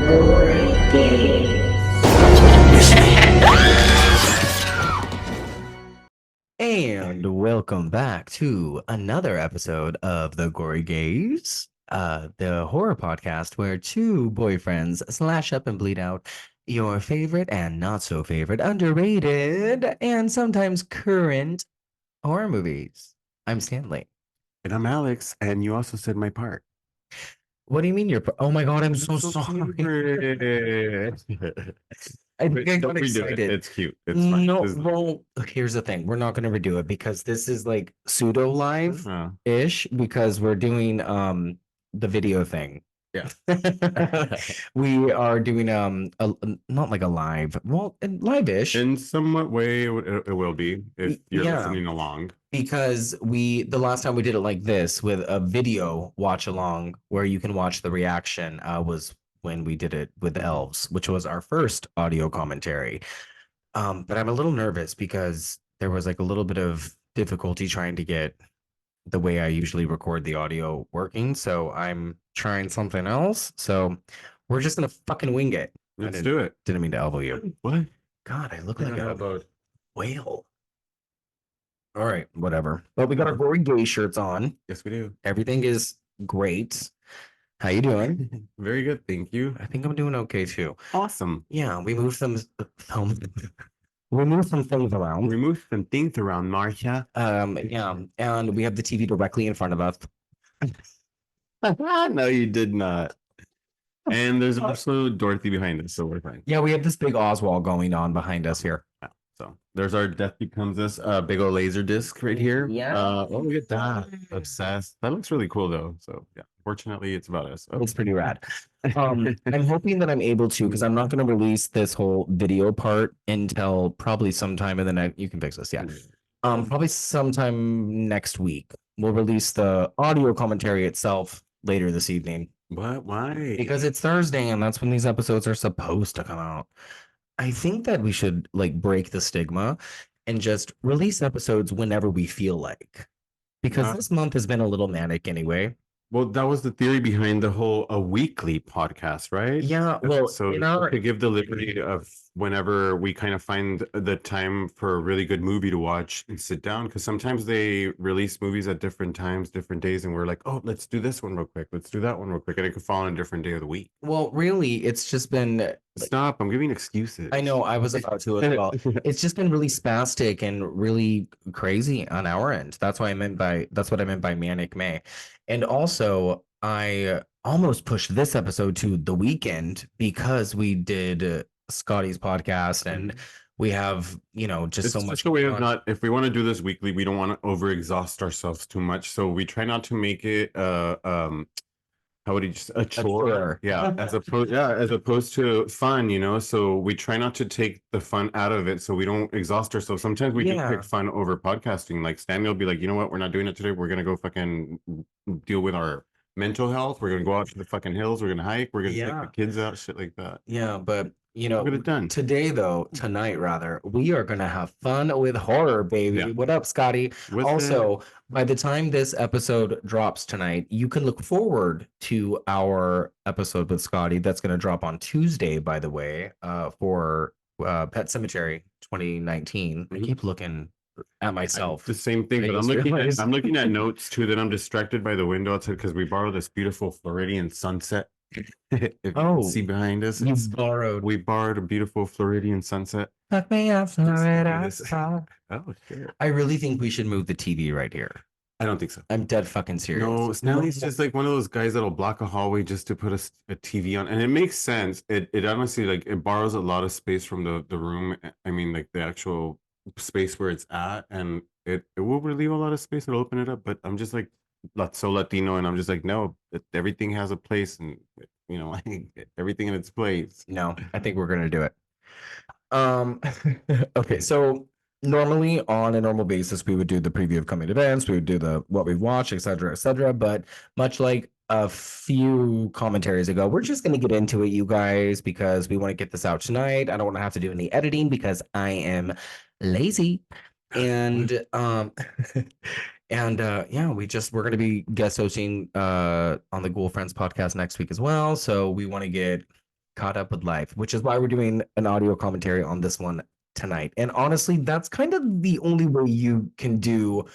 Gory Gays. And welcome back to another episode of the Gory Gays, the horror podcast where two boyfriends slash up and bleed out your favorite and not so favorite, underrated, and sometimes current horror movies. I'm Stanley. And I'm Alex, and you also said my part. What do you mean oh my God, I'm so So sorry. favorite. I think I Don't got redo it. excited. It's cute. It's fine. No, This is- well, here's the thing. We're not going to redo it because this is like pseudo live Uh, ish because we're doing the video thing. Yeah. We are doing not like a live, well, live-ish in somewhat way, it will be if you're Yeah. listening along. because the last time we did it like this with a video watch along where you can watch the reaction was when we did it with elves, which was our first audio commentary. But I'm a little nervous because there was like a little bit of difficulty trying to get the way I usually record the audio working. So I'm trying something else. So we're just gonna fucking wing it. Let's do it. Didn't mean to elbow you. What? God, I look like How a about whale. All right, whatever. But we got our Gory Gay shirts on. yes, we do. Everything is great. How you doing? Very good, thank you. I think I'm doing okay too. Awesome. Yeah, we moved some we moved some things around. Remove some things around, Marcia. Yeah, and we have the TV directly in front of us. No, you did not. And there's also Dorothy behind us, so we're fine. Yeah, we have this big Oswald going on behind us here. So there's our Death Becomes Us big old laser disc right here. Yeah. Oh, look at that. Obsessed. That looks really cool though. So yeah, fortunately it's about us. Oh. It's pretty rad. I'm hoping that I'm able to, because I'm not going to release this whole video part until probably sometime in the next. You can fix this, yeah. Probably sometime next week. We'll release the audio commentary itself later this evening What? Why? because it's Thursday and that's when these episodes are supposed to come out. I think that we should like break the stigma and just release episodes whenever we feel like, because this month has been a little manic anyway. Well, that was the theory behind the whole a weekly podcast, right? Yeah, well, So in our to give the liberty of whenever we kind of find the time for a really good movie to watch and sit down, because sometimes they release movies at different times, different days, and we're like, oh, let's do this one real quick, let's do that one real quick, and it could fall on a different day of the week. well, really, it's just been. Stop! I'm giving excuses. I know I was about to as well. It's just been really spastic and really crazy on our end. That's what I meant by Manic May. And also, I almost pushed this episode to the weekend because we did Scotty's podcast and we have, just It's so just much. a way of on. not, if we want to do this weekly, we don't want to overexhaust ourselves too much. So we try not to make it how would you just a chore? chore. Yeah, as opposed to fun, so we try not to take the fun out of it so we don't exhaust ourselves. Sometimes we do Yeah. pick fun over podcasting. Like Stanley will be like, you know what, we're not doing it today. We're gonna go fucking deal with our mental health. We're gonna go out to the fucking hills, we're gonna hike, we're gonna Yeah. take the kids out, shit like that. Yeah, but We'll get it done. tonight rather, we are gonna have fun with horror, baby. Yeah. What up, Scotty? With Also, by the time this episode drops tonight, you can look forward to our episode with Scotty. That's going to drop on Tuesday, by the way, for Pet Cemetery 2019. I Mhm. keep looking at myself. the same thing, I but just realized. I'm looking at notes too. That I'm distracted by the window outside because we borrowed this beautiful Floridian sunset. If you Oh, can see behind us, You borrowed. we borrowed a beautiful Floridian sunset. Fuck me up, look Florida. at this. Oh shit! I really think we should move the TV right here. I don't think so. I'm dead fucking serious. No, Snelly's just like one of those guys that'll block a hallway just to put a TV on, and it makes sense. It honestly like it borrows a lot of space from the room. I mean, like the actual space where it's at, and it will relieve a lot of space. It'll open it up, but I'm just like so Latino, and I'm just like, no, everything has a place, and like everything in its place. No, I think we're gonna do it. Okay, so normally on a normal basis, we would do the preview of coming events, we would do the what we've watched, etc., etc. But much like a few commentaries ago, we're just gonna get into it, you guys, because we want to get this out tonight. I don't want to have to do any editing because I am lazy. And yeah, we're gonna be guest hosting on the Ghoul Friends podcast next week as well. So we want to get caught up with life, which is why we're doing an audio commentary on this one tonight. And honestly, that's kind of the only way you can do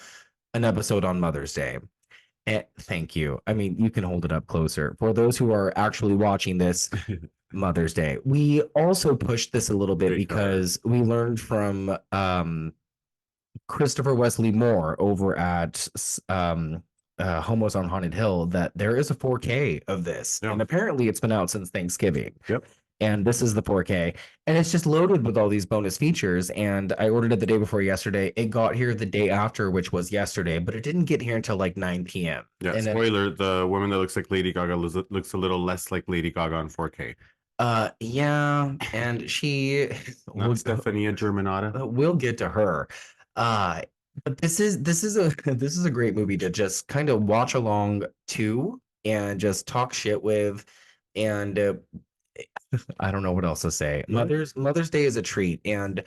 an episode on Mother's Day. Thank you. I mean, you can hold it up closer. For those who are actually watching this, Mother's Day. We also pushed this a little bit because we learned from Christopher Wesley Moore over at Homos on Haunted Hill that there is a 4K of this. Yeah. And apparently it's been out since Thanksgiving. Yep. And this is the 4K. And it's just loaded with all these bonus features. And I ordered it the day before yesterday. It got here the day after, which was yesterday, but it didn't get here until like 9 p.m. Yeah, and spoiler, the woman that looks like Lady Gaga looks a little less like Lady Gaga on 4K. Yeah, and she Not Stefania Germanata. We'll get to her. But this is a great movie to just kind of watch along to and just talk shit with, and I don't know what else to say. Mother's Day is a treat, and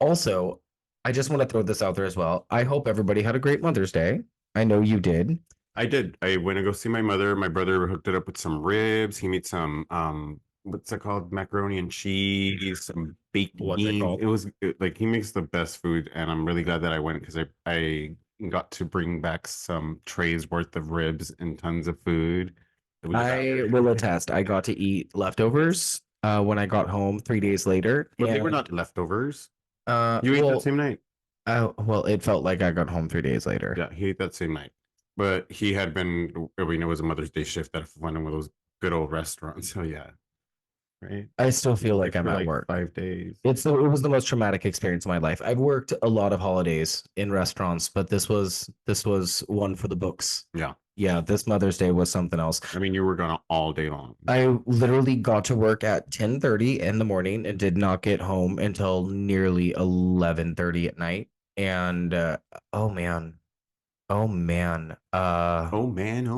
also I just want to throw this out there as well. I hope everybody had a great Mother's Day. I know you did. I did. I went to go see my mother. My brother hooked it up with some ribs. He made some what's it called? Macaroni and cheese, some baked beans. It was like he makes the best food, and I'm really glad that I went because I got to bring back some trays worth of ribs and tons of food. I will attest. I got to eat leftovers when I got home 3 days later. But they were not leftovers. You ate well, that same night. Well, it felt like I got home 3 days later. Yeah, he ate that same night. But he had been, we know it was a Mother's Day shift at one of those good old restaurants. So yeah, right. I still feel like I'm at work. 5 days. It was the most traumatic experience of my life. I've worked a lot of holidays in restaurants, but this was one for the books. Yeah, this Mother's Day was something else. I mean, you were gone all day long. I literally got to work at 10:30 in the morning and did not get home until nearly 11:30 at night. And oh man. Oh man. Oh man.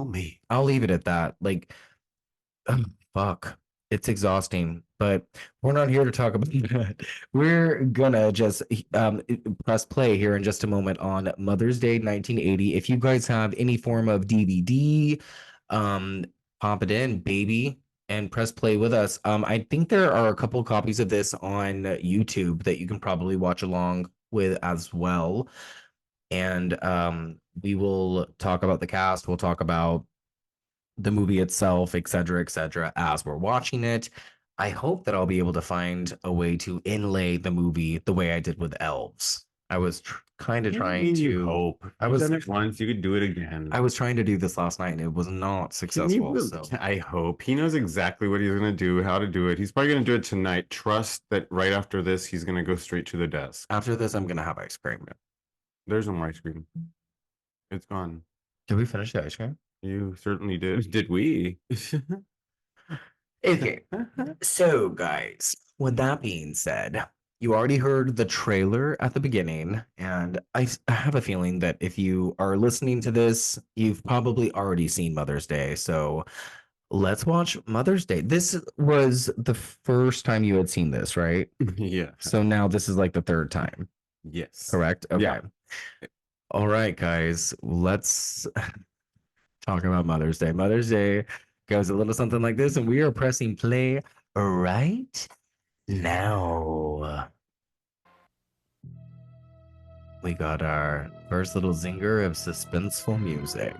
I'll leave it at that. Like, fuck. It's exhausting, but we're not here to talk about that. We're gonna just press play here in just a moment on Mother's Day 1980. If you guys have any form of DVD, pop it in, baby, and press play with us. I think there are a couple copies of this on YouTube that you can probably watch along with as well. And we will talk about the cast. We'll talk about the movie itself, etc., as we're watching it. I hope that I'll be able to find a way to inlay the movie the way I did with Elves. I was kind of trying to hope. I was done it once. You could do it again. I was trying to do this last night and it was not successful. So I hope he knows exactly what he's gonna do, how to do it. He's probably gonna do it tonight. Trust that right after this, he's gonna go straight to the desk. After this, I'm gonna have ice cream. There's no more ice cream. It's gone. Did we finish the ice cream? You certainly did. Did we? Okay. So, guys, with that being said, you already heard the trailer at the beginning, and I have a feeling that if you are listening to this, you've probably already seen Mother's Day. So let's watch Mother's Day. This was the first time you had seen this, right? Yeah. So now this is like the third time. Yes. Correct? Okay. Yeah. All right, guys, let's talk about Mother's Day. Mother's Day goes a little something like this, and we are pressing play right now. We got our first little zinger of suspenseful music,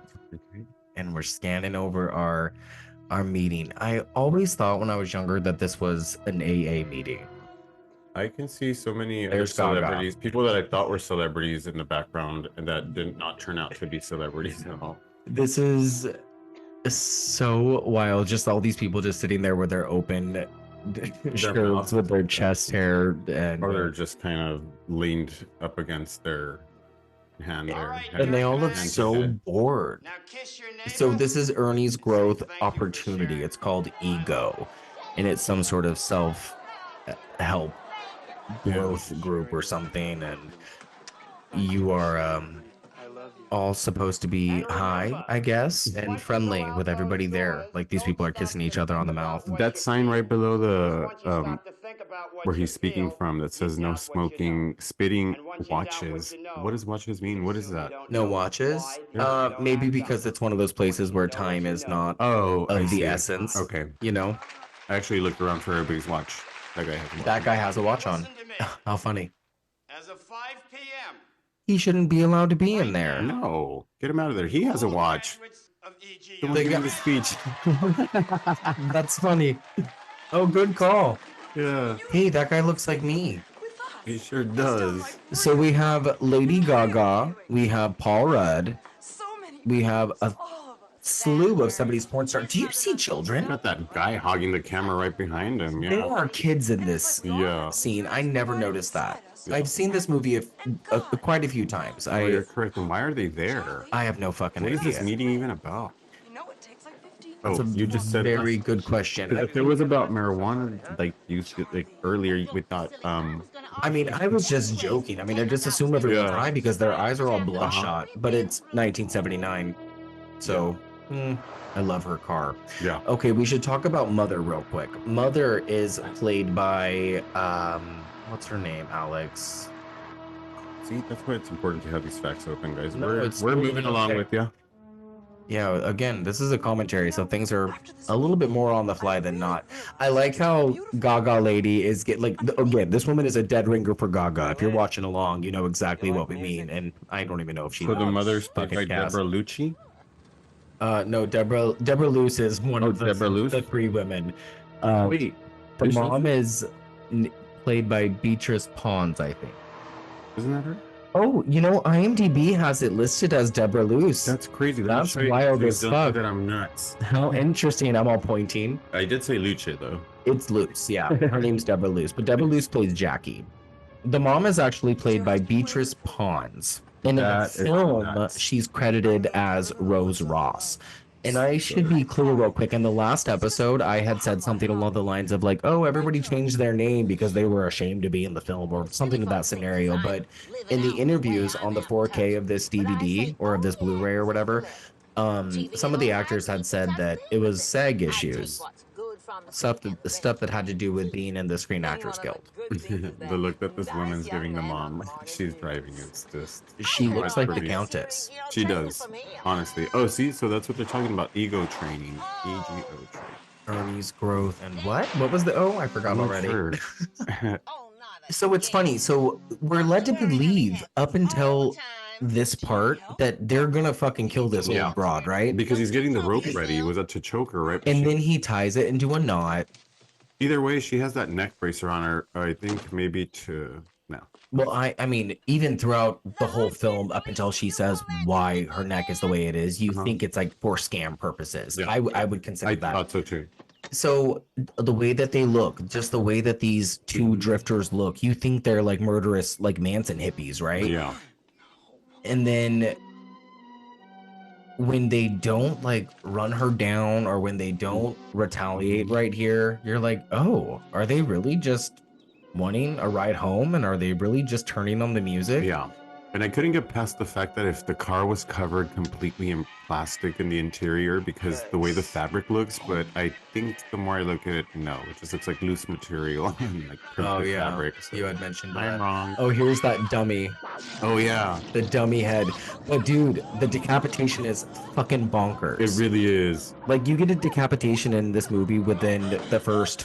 and we're scanning over our meeting. I always thought when I was younger that this was an AA meeting. I can see so many other There's celebrities, people that I thought were celebrities in the background, and that did not turn out to be celebrities at all. This is so wild. Just all these people just sitting there with their open shirts with their chest hair, and or they're just kind of leaned up against their hand there. And they all look so bored. So this is Ernie's growth opportunity. It's called Ego, and it's some sort of self-help growth group or something, and you are all supposed to be high, I guess, and friendly with everybody there. Like, these people are kissing each other on the mouth. That sign right below the where he's speaking from that says no smoking, spitting watches. What does watches mean? What is that? No watches? Maybe because it's one of those places where time is not of the essence. Okay. You know? I actually looked around for everybody's watch. That guy has a watch. That guy has a watch on. Listen to me. How funny. As of 5 p.m. He shouldn't be allowed to be in there. No, get him out of there. He has a all the watch. graduates of EG Someone They give got- him the speech. That's funny. Oh, good call. Yeah, Hey, that guy looks like me. he sure does. So we have Lady Gaga, we have Paul Rudd, we have a slew of somebody's porn stars. Do you see children? Got that guy hogging the camera right behind him. There Yeah. are kids in this Yeah. scene. I never noticed that. I've seen this movie quite a few times. Oh, you're correct. And why are they there? I have no fucking What is idea. this meeting even about? That's Oh, a you just said very good question. If it was about marijuana, like you said, like earlier, we thought, I mean, I was just joking. I mean, I just assume everyone's Yeah. high because their eyes are all bloodshot. But it's 1979, so I love her car. yeah. Okay, we should talk about Mother real quick. Mother is played by what's her name? Alex. See, that's why it's important to have these facts open, guys. No, we're it's we're totally moving along okay. with you. Yeah, again, this is a commentary, so things are a little bit more on the fly than not. I like how Gaga lady is again, this woman is a dead ringer for Gaga. If you're watching along, you know exactly what we mean, and I don't even know if she. So the mother's played fucking by cast. Deborah Lucci. No, Deborah Luce is one of Deborah Luce? the three women. Wait, The is she- mom is played by Beatrice Pons, I think. isn't that her? Oh, you know, IMDb has it listed as Deborah Luce. That's crazy. Let me That's show you wild things. as Don't fuck. think that I'm nuts. How interesting. I'm all pointing. I did say Lucci though. It's Luce, yeah. Her name's Deborah Luce, but Deborah Luce plays Jackie. The mom is actually played by Beatrice Pons. And in the That is film, nuts. she's credited as Rose Ross. And I should be clear real quick. In the last episode, I had said something along the lines of like, oh, everybody changed their name because they were ashamed to be in the film or something of that scenario. But in the interviews on the 4K of this DVD or of this Blu-ray or whatever, some of the actors had said that it was SAG issues. Stuff that had to do with being in the Screen Actors Guild. The look that this woman's giving the mom, she's driving, it's just. She looks That's like the pretty- Countess. She does, honestly. Oh, see, so that's what they're talking about. Ego training, EGO training. Ernie's growth and what? What was the I forgot I'm not already. sure. So it's funny. So we're led to believe up until this part that they're gonna fucking kill this Yeah. old broad, right? Because he's getting the rope ready. Was that to choke her, right? But And she- then he ties it into a knot. either way, she has that neck bracer on her. I think maybe to no. Well, I mean, even throughout the whole film, up until she says why her neck is the way it is, you think it's like for scam purposes. Yeah. I would consider I that. thought so too. So the way that they look, just the way that these two drifters look, you think they're like murderous, like Manson hippies, right? Yeah. And then when they don't like run her down or when they don't retaliate right here, you're like, oh, are they really just wanting a ride home? And are they really just turning on the music? Yeah. And I couldn't get past the fact that if the car was covered completely in plastic in the interior because the way the fabric looks, but I think the more I look at it, no, it just looks like loose material and like Oh printed yeah, fabric. So you had mentioned I'm that. wrong. Oh, here's that dummy, Oh yeah, the dummy head. But dude, the decapitation is fucking bonkers. it really is. Like you get a decapitation in this movie within the first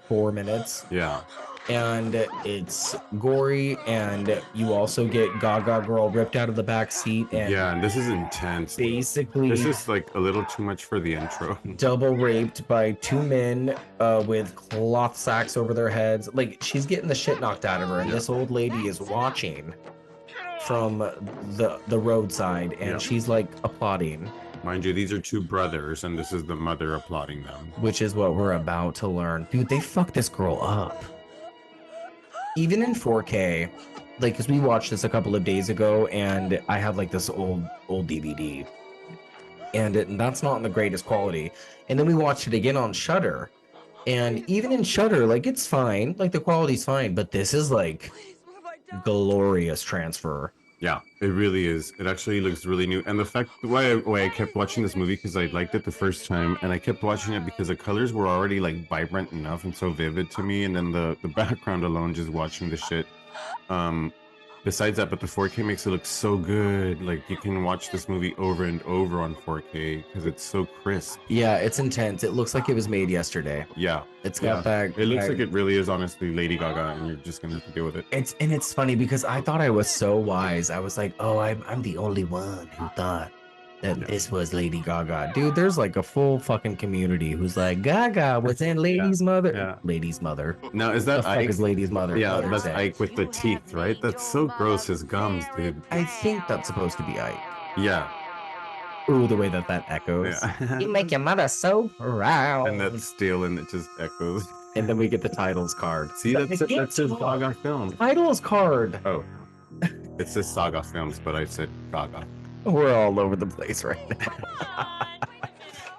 4 minutes. Yeah. And it's gory, and you also get Gaga Girl ripped out of the back seat and Yeah, and this is intense. basically This is like a little too much for the intro. double raped by two men with cloth sacks over their heads. Like she's getting the shit knocked out of her, and this old lady is watching from the roadside, and Yeah. she's like applauding, Mind you, these are two brothers, and this is the mother applauding them. which is what we're about to learn. Dude, they fucked this girl up. Even in 4K, like, because we watched this a couple of days ago, and I have like this old DVD, and that's not in the greatest quality. And then we watched it again on Shudder, and even in Shudder, like it's fine, like the quality's fine, but this is like glorious transfer. Yeah, it really is. It actually looks really new. And the fact why I kept watching this movie because I liked it the first time, and I kept watching it because the colors were already like vibrant enough and so vivid to me, and then the background alone, just watching the shit, Besides that, but the 4K makes it look so good. Like you can watch this movie over and over on 4K because it's so crisp. Yeah, it's intense. It looks like it was made yesterday. Yeah, It's got that. It looks that- like it really is honestly Lady Gaga, and you're just gonna have to deal with it. It's funny because I thought I was so wise. I was like, oh, I'm the only one who thought that this was Lady Gaga. Dude, there's like a full fucking community who's like, Gaga was in Lady's mother. Yeah. Lady's mother. Now is The that fuck Ike? is Lady's mother? Yeah, Mother's that's Day. Ike with the teeth, right? That's so gross. His gums, dude. I think that's supposed to be Ike. Yeah, Ooh, the way that echoes. yeah. You make your mother so proud. And that's steel, and it just echoes. And then we get the titles card. See, that's his Gaga film. Titles card. Oh, it says Saga Films, but I said Gaga. We're all over the place right now.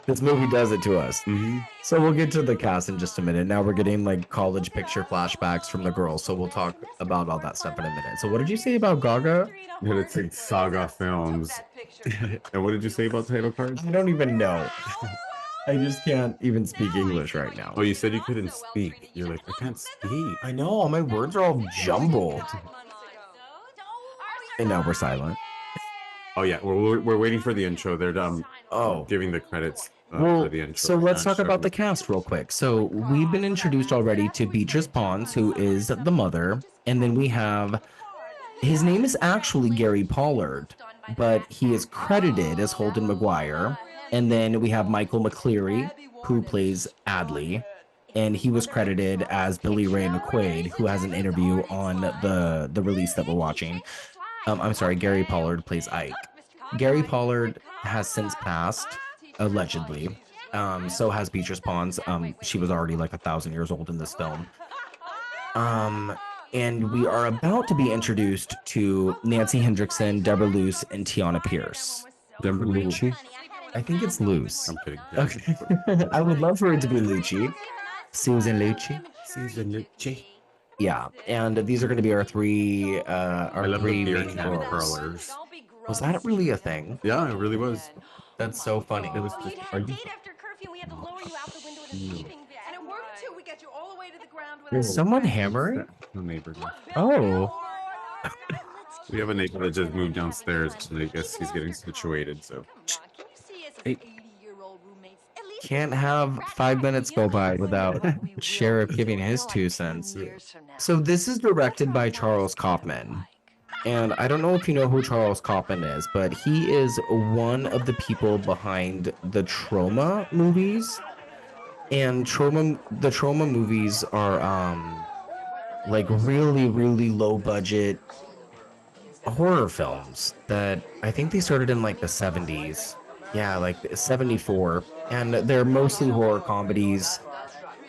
This movie does it to us. Mm-hmm. So we'll get to the cast in just a minute. Now we're getting like college picture flashbacks from the girls. So we'll talk about all that stuff in a minute. So what did you say about Gaga? And it's like Saga Films. And what did you say about title cards? I don't even know. I just can't even speak English right now. Oh, you said you couldn't speak. You're like, I can't speak. I know, all my words are all jumbled. And now we're silent. Oh yeah, we're waiting for the intro. They're Oh. giving the credits Well, for the intro. so let's talk about the cast real quick. So we've been introduced already to Beatrice Pons, who is the mother, and then we have his name is actually Gary Pollard, but he is credited as Holden McGuire. And then we have Michael McCleary, who plays Adley, and he was credited as Billy Ray McQuaid, who has an interview on the release that we're watching. I'm sorry, Gary Pollard plays Ike. Gary Pollard has since passed, allegedly. So has Beatrice Pons. She was already like 1,000 years old in this film. And we are about to be introduced to Nancy Hendrickson, Deborah Luce, and Tiana Pierce. Deborah Lucci? I think it's Luce. I'm kidding. Yeah. Okay. I would love for it to be Lucci. Susan Lucci. Susan Lucci. Yeah, and these are going to be our three I love three the beer main can roles. curlers. Was that really a thing? Yeah, it really was. That's so funny. It was just, are you? after curfew, we had to lower you out the window in a sleeping bag. And it worked too. We got you all the way to the ground with Is someone hammering? No neighbor. Oh, We have a neighbor that just moved downstairs, and I guess he's getting situated. So Hey. Can't have 5 minutes go by without Sheriff giving his 2 cents. So this is directed by Charles Kaufman. And I don't know if you know who Charles Kaufman is, but he is one of the people behind the Trauma movies. And the Trauma movies are like really, really low budget horror films that I think they started in like the 70s. Yeah, like 74. And they're mostly horror comedies,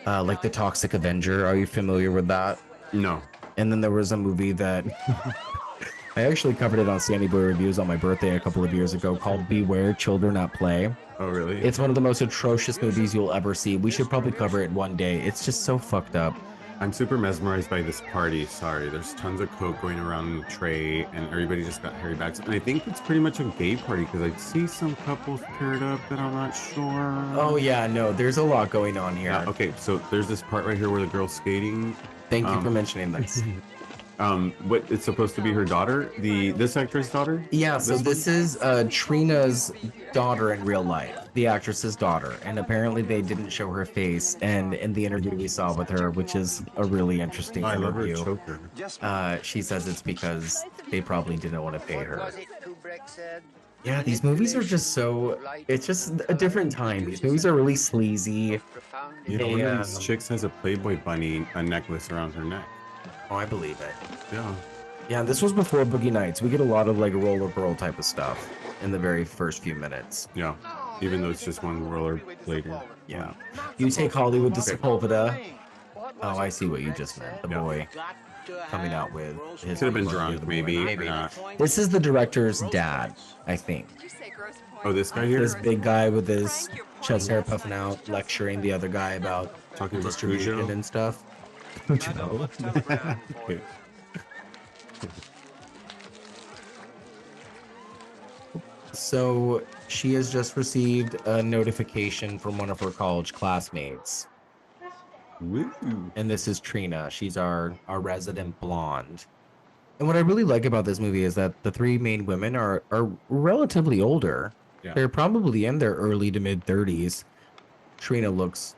like The Toxic Avenger. Are you familiar with that? no. And then there was a movie that I actually covered it on Sandy Boy Reviews on my birthday a couple of years ago called Beware Children at Play. Oh really? It's one of the most atrocious movies you'll ever see. We should probably cover it one day. It's just so fucked up. I'm super mesmerized by this party. Sorry, there's tons of coke going around in the tray, and everybody just got hairy bags. And I think it's pretty much a gay party because I see some couples paired up that I'm not sure. Oh yeah, no, there's a lot going on here. Yeah, okay, so there's this part right here where the girl's skating. Thank you for mentioning this. What it's supposed to be her daughter, this actress' daughter. Yeah, so this is Trina's daughter in real life, the actress's daughter, and apparently they didn't show her face. And in the interview we saw with her, which is a really interesting I love her interview, choker. she says it's because they probably didn't want to pay her. Yeah, these movies are just so, it's just a different time. These movies are really sleazy. You know, one of these chicks has a Playboy bunny, a necklace around her neck. Oh, I believe it. Yeah. Yeah, this was before Boogie Nights. We get a lot of like roller girl type of stuff in the very first few minutes. Yeah. Even though it's just one roller later. Yeah. You take Hollywood to Sepulveda. Oh, I see what you just meant. The Yeah. boy coming out with his. Could have been drunk, maybe. Maybe. Or not. This is the director's dad, I think. Oh, this guy here? This big guy with his chest hair puffing out, lecturing the other guy about Talking about distribution Cujo? and stuff. Okay. So she has just received a notification from one of her college classmates. Woo. And this is Trina. She's our resident blonde. And what I really like about this movie is that the three main women are relatively older. Yeah. They're probably in their early to mid 30s. Trina looks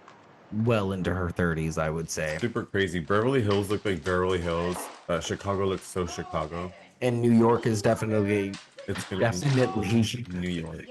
well into her 30s, I would say. Super crazy. Beverly Hills look like Beverly Hills. Chicago looks so Chicago. And New York is definitely It's gonna definitely be New York.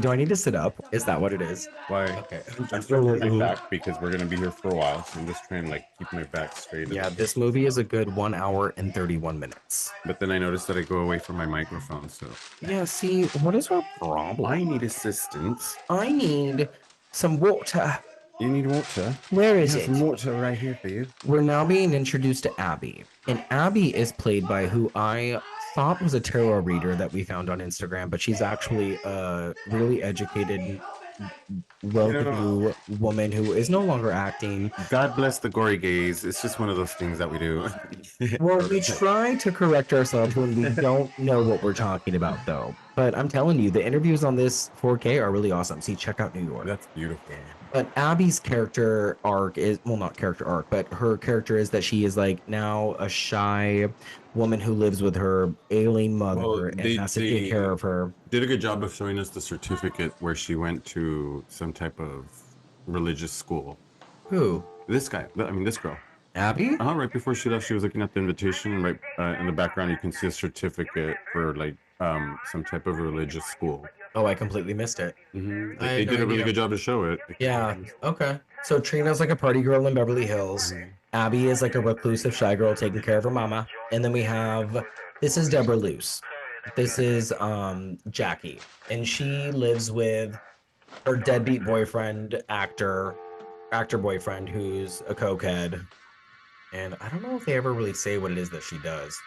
do I need to sit up? Is that what it is? Why? Okay. I'm stretching my back because we're gonna be here for a while, so I'm just trying to like keep my back straight. Yeah, this movie is a good 1 hour and 31 minutes. But then I noticed that I go away from my microphone, so Yeah, see, what is our problem? I need assistance. I need some water. You need water? Where is There's some it? water right here for you. We're now being introduced to Abby. And Abby is played by who I thought was a tarot reader that we found on Instagram, but she's actually a really educated, well-to-do woman who is no longer acting. God bless the Gory Gays. It's just one of those things that we do. Well, we try to correct ourselves when we don't know what we're talking about, though. But I'm telling you, the interviews on this 4K are really awesome. See, check out New York. That's beautiful. But Abby's character arc is, well, not character arc, but her character is that she is like now a shy woman who lives with her ailing mother Well, and they- has to take they- care of her. Did a good job of showing us the certificate where she went to some type of religious school. Who? This guy, this girl. Abby? Right before she left, she was looking at the invitation. And right in the background, you can see a certificate for like some type of religious school. Oh, I completely missed it. Mm-hmm. I had They no did a really idea. good job to show it. Yeah. Okay. So Trina's like a party girl in Beverly Hills. Abby is like a reclusive shy girl taking care of her mama. And then we have, this is Deborah Luce. This is Jackie. And she lives with her deadbeat boyfriend, actor boyfriend, who's a cokehead. And I don't know if they ever really say what it is that she does.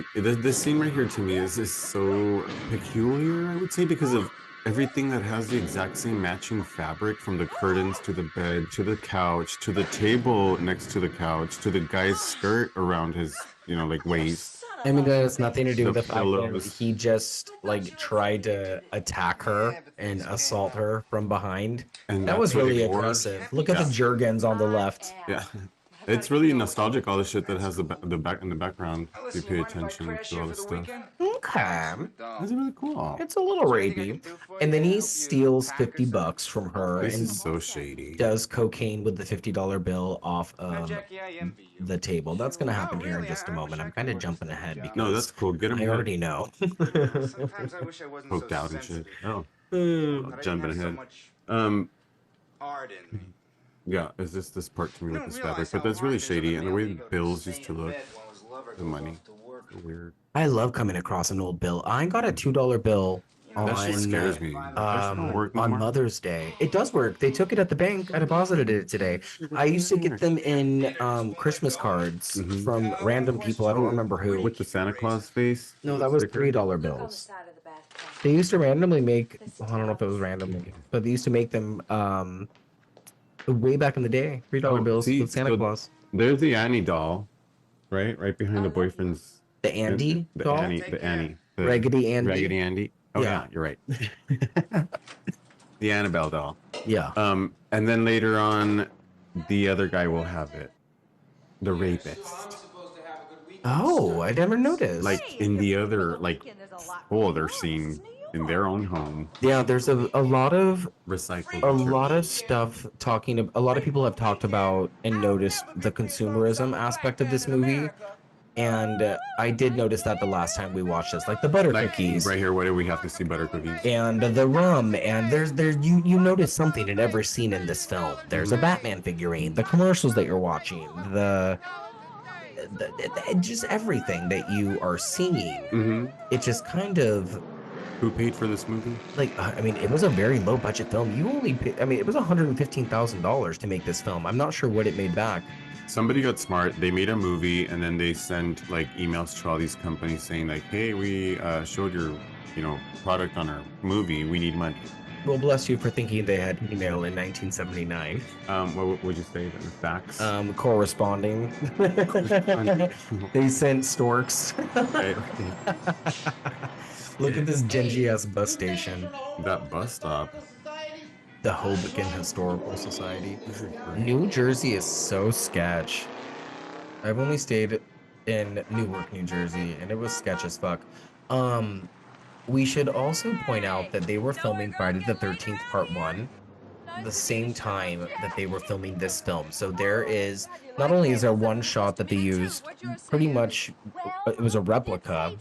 This scene right here to me is so peculiar, I would say, because of everything that has the exact same matching fabric, from the curtains to the bed to the couch to the table next to the couch to the guy's skirt around his like waist. I mean, that has nothing to do The with the fact that pillows. he just like tried to attack her and assault her from behind. And That that's was what really he wore. aggressive. Look at the Yeah. Jergens on the left. Yeah. It's really nostalgic, all the shit that has the back in the background. If you pay attention to all this stuff. Okay. That's really cool. It's a little rapey. And then he steals $50 from her This and is so shady. does cocaine with the $50 bill off the table. That's going to happen here in just a moment. I'm kind of jumping ahead because No, that's cool. Get him I already know. Sometimes I wish I wasn't poked so out and shit. sensitive. Oh, But I jumping didn't have ahead. so much Um, art in me. yeah, it's just this part to me You with don't this realize fabric, but how that's really hard it is on shady, a and the male way ego to bills stay used to in look, bed while his lover the goes money, off to work. weird. I love coming across an old bill. I got a $2 bill That shit on scares me. That shit don't work no on more. Mother's Day. It does work. They took it at the bank. I deposited it today. I used to get them in Christmas cards Mhm. from random people. I don't remember who. With the Santa Claus face. No, that was sticker. $3 bills. They used to randomly make, well, I don't know if it was randomly, but they used to make them way back in the day. $3 Oh, bills see, with Santa so Claus. There's the Annie doll, right behind the boyfriend's. The Andy the doll? Annie, the Annie, the Raggedy Andy? Raggedy Andy. Oh Yeah. yeah, you're right. The Annabelle doll. Yeah. And then later on, the other guy will have it. The rapist. Oh, I never noticed. Like in the other, whole other scene in their own home. Yeah, there's a lot of Recycled. a material. lot of stuff talking. A lot of people have talked about and noticed the consumerism aspect of this movie, and I did notice that the last time we watched this, like the butter Like cookies right here, what do we have to see? Butter cookies. and the rum, and there's you notice something in every scene in this film. There's a Batman figurine, the commercials that you're watching, the just everything that you are seeing. Mm-hmm. It just kind of. Who paid for this movie? Like, I mean, it was a very low budget film. You only, I mean, it was $115,000 to make this film. I'm not sure what it made back. Somebody got smart. They made a movie, and then they sent like emails to all these companies saying like, "Hey, we showed your, product on our movie. We need money." Well, bless you for thinking they had email in 1979. What would you say? The facts. Corresponding. They sent storks. Right. Look at this dingy ass bus station. That bus stop. The Hoboken Historical Society. New Jersey is so sketch. I've only stayed in Newark, New Jersey, and it was sketch as fuck. Um, we should also point out that they were filming Friday the 13th Part 1 the same time that they were filming this film. So there is not only is there one shot that they used pretty much it was a replica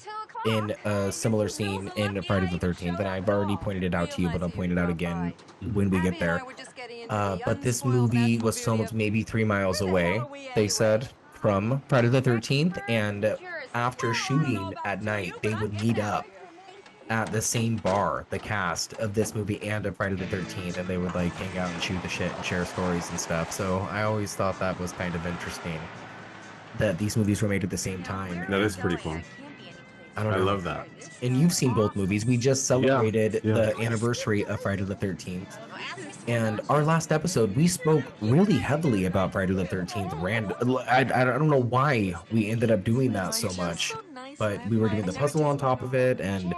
in a similar scene in Friday the 13th, and I've already pointed it out to you, but I'll point it out again when we get there. But this movie was filmed maybe 3 miles away, they said, from Friday the 13th, and after shooting at night, they would meet up at the same bar, the cast of this movie and of Friday the 13th, and they would like hang out and shoot the shit and share stories and stuff. So I always thought that was kind of interesting that these movies were made at the same time. That is pretty cool. I don't know. I love that. And you've seen both movies. We just celebrated yeah. the anniversary of Friday the 13th. And our last episode, we spoke really heavily about Friday the 13th. I don't know why we ended up doing that so much, but we were doing the puzzle on top of it, and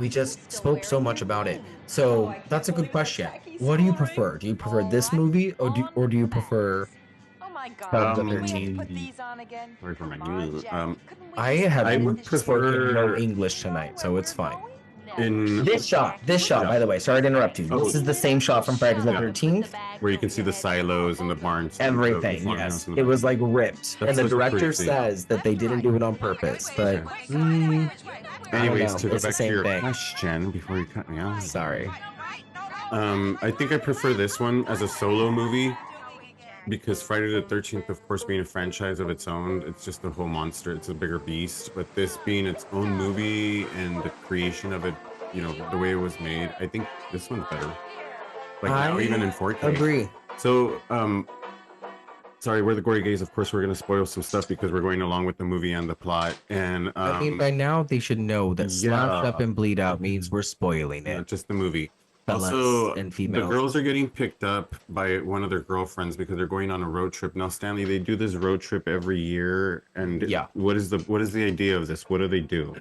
we just spoke so much about it. So that's a good question. What do you prefer? Do you prefer this movie, or do you prefer Oh my God. Friday the Can we 13th? put these on again? Sorry for my Come on, news. Jack. Couldn't we I just have I finish would this spoken prefer- no English tonight, so it's fine. In This shot, Yeah. by the way, sorry to interrupt you. Oh. This is the same shot from Friday the Yeah. 13th. where you can see the silos and the barns. and the Everything, farmhouse yes. in the It was back. like ripped. That's And the such a director pretty scene. says that they didn't do it on purpose, but Anyways, know. to go It's the back to same your thing. question before you cut me off. sorry. I think I prefer this one as a solo movie because Friday the 13th, of course, being a franchise of its own, it's just a whole monster. It's a bigger beast. But this being its own movie and the creation of it, you know, the way it was made, I think this one's better. Like now, I even in 4K. Agree. So, sorry, we're the Gory Gays. Of course, we're going to spoil some stuff because we're going along with the movie and the plot. And I mean, by now they should know that slash yeah. up and bleed out means we're spoiling yeah, it. just the movie. Fellas Also, and the females. girls are getting picked up by one of their girlfriends because they're going on a road trip. Now, Stanley, they do this road trip every year, and Yeah. what is the idea of this? What do they do?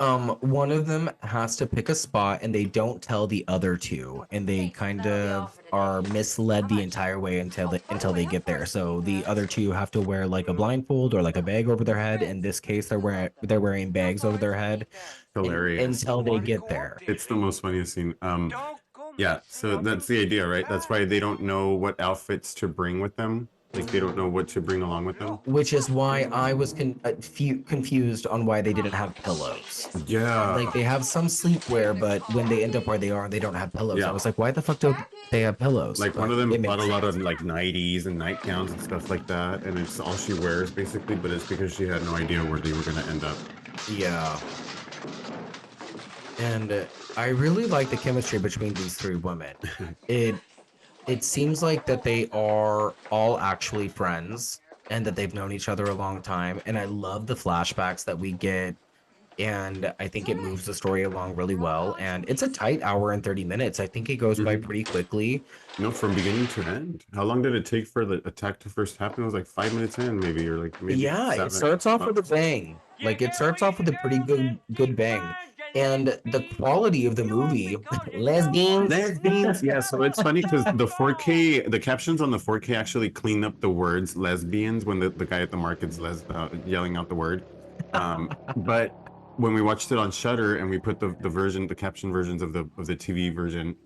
One of them has to pick a spot and they don't tell the other two, and they kind of are misled the entire way until they get there. So the other two have to wear like a blindfold or like a bag over their head. In this case, they're wearing bags over their head Hilarious. until they get there. It's the most funniest scene. Yeah, so that's the idea, right? That's why they don't know what outfits to bring with them. Like they don't know what to bring along with them. Which is why I was confused on why they didn't have pillows. Yeah. Like they have some sleepwear, but when they end up where they are, they don't have pillows. Yeah. I was like, why the fuck don't they have pillows? Like one of them it bought a makes lot sense. of like nighties and nightgowns and stuff like that, and it's all she wears basically. But it's because she had no idea where they were gonna end up. Yeah. And I really like the chemistry between these three women. It seems like that they are all actually friends and that they've known each other a long time. And I love the flashbacks that we get. And I think it moves the story along really well. And it's a tight hour and 30 minutes. I think it goes by pretty quickly. No, from beginning to end. How long did it take for the attack to first happen? It was like 5 minutes in, maybe, or like maybe. Yeah, 7. it starts off with a bang. Like it starts off with a pretty good bang. And the quality of the movie, lesbians. Yeah, so it's funny because the 4K, the captions on the 4K actually clean up the words lesbians when the guy at the market's yelling out the word. But when we watched it on Shudder and we put the caption versions of the TV version,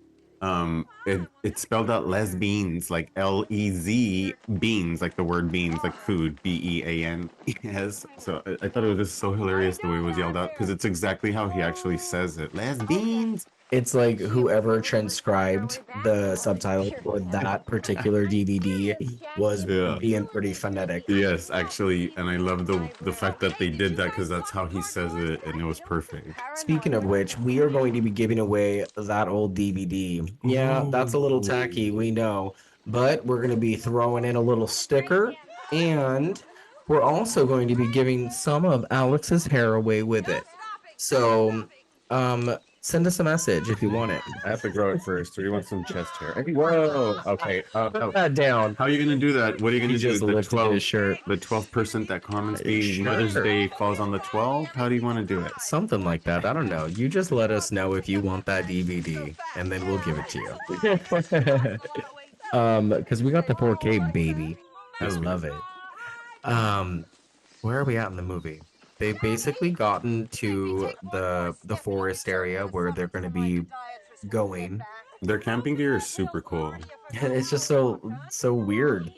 it spelled out lesbians, like L-E-Z beans, like the word beans, like food, B-E-A-N-S. So I thought it was just so hilarious the way it was yelled out because it's exactly how he actually says it. Lesbians. It's like whoever transcribed the subtitle for that particular DVD was Yeah. being pretty phonetic. Yes, actually, and I love the fact that they did that because that's how he says it, and it was perfect. Speaking of which, we are going to be giving away that old DVD. Yeah, that's a little tacky, we know, but we're going to be throwing in a little sticker, and we're also going to be giving some of Alex's hair away with it. So, send us a message if you want it. I have to grow it first. Or you want some chest hair? Whoa. Okay. Put that down. How are you gonna do that? What are you He gonna do? just lifted his shirt. The 12th person that comments being Sure. Mother's Day falls on the 12th. How do you want to do it? Something like that. I don't know. You just let us know if you want that DVD, and then we'll give it to you. Because we got the 4K, baby. I Yes, we love it. Where are we at in the movie? They've basically gotten to the forest area where they're going to be going. Their camping gear is super cool. It's just so weird.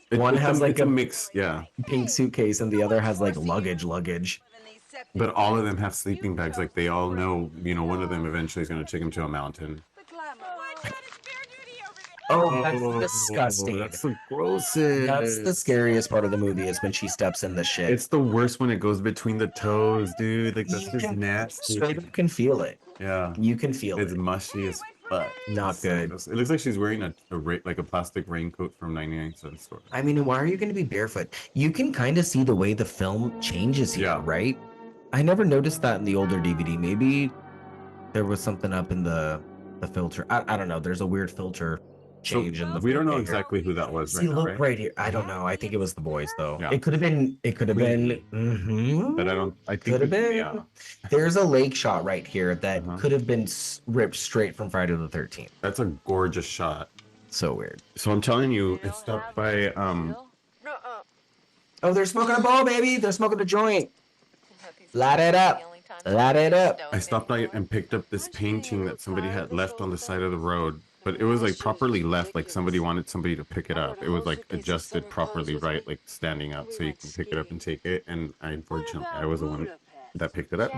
It- One it's has like it's a a mix, yeah. pink suitcase and the other has like luggage. But all of them have sleeping bags. Like they all know, one of them eventually is going to take them to a mountain. Oh, that's disgusting. That's the grossest. That's the scariest part of the movie is when she steps in the shit. It's the worst when it goes between the toes, dude. Like that's You just can- nasty. Straight up can feel it. Yeah, You can feel it's it. mushy as fuck. Not So good. gross. It looks like she's wearing like a plastic raincoat from 99-cent store. I mean, why are you going to be barefoot? You can kind of see the way the film changes here, Yeah. right? I never noticed that in the older DVD. Maybe there was something up in the filter. I don't know. There's a weird filter So change in the. we don't know 4K here. exactly who that was. See, Right now, look right? right here. I don't know. I think it was the boys though. Yeah. It could have been. It could have been. But I think Could have been. Yeah, There's a lake shot right here that Uh-huh. could have been ripped straight from Friday the 13th. that's a gorgeous shot. So weird. So I'm telling you, it's stopped by Oh, they're smoking a bowl, baby. They're smoking a joint. Light it up. Light it up. I stopped by and picked up this painting that somebody had left on the side of the road, but it was like properly left, like somebody wanted somebody to pick it up. It was like adjusted properly, right, like standing up so you can pick it up and take it. And unfortunately, I was the one that picked it up.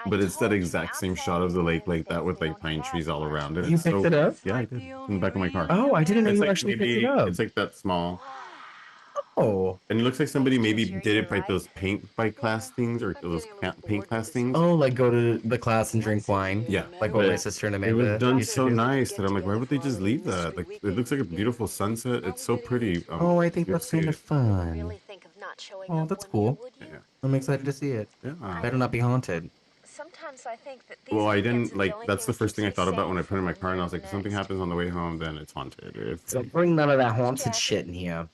But it's that exact same shot of the lake like that with like pine trees all around it. You It's picked it up? Yeah, I did. In the back of my car. Oh, I didn't know It's you like actually picked maybe it up. it's like that small. Oh. And it looks like somebody maybe did it by those paint by class things or those paint class things. Oh, like go to the class and drink wine. Yeah, Like what my but sister and it Amanda was done used to so do. nice that I'm like, why would they just leave that? Like, it looks like a beautiful sunset. It's so pretty. Oh, I think you that's see kind of it. fun. Oh, that's cool. Yeah. I'm excited to see it. Yeah. Better not be haunted. Sometimes I think that Well, I didn't like. That's the first thing I thought about when I put it in my car, and I was like, if something happens on the way home, then it's haunted. Don't bring none of that haunted shit in here.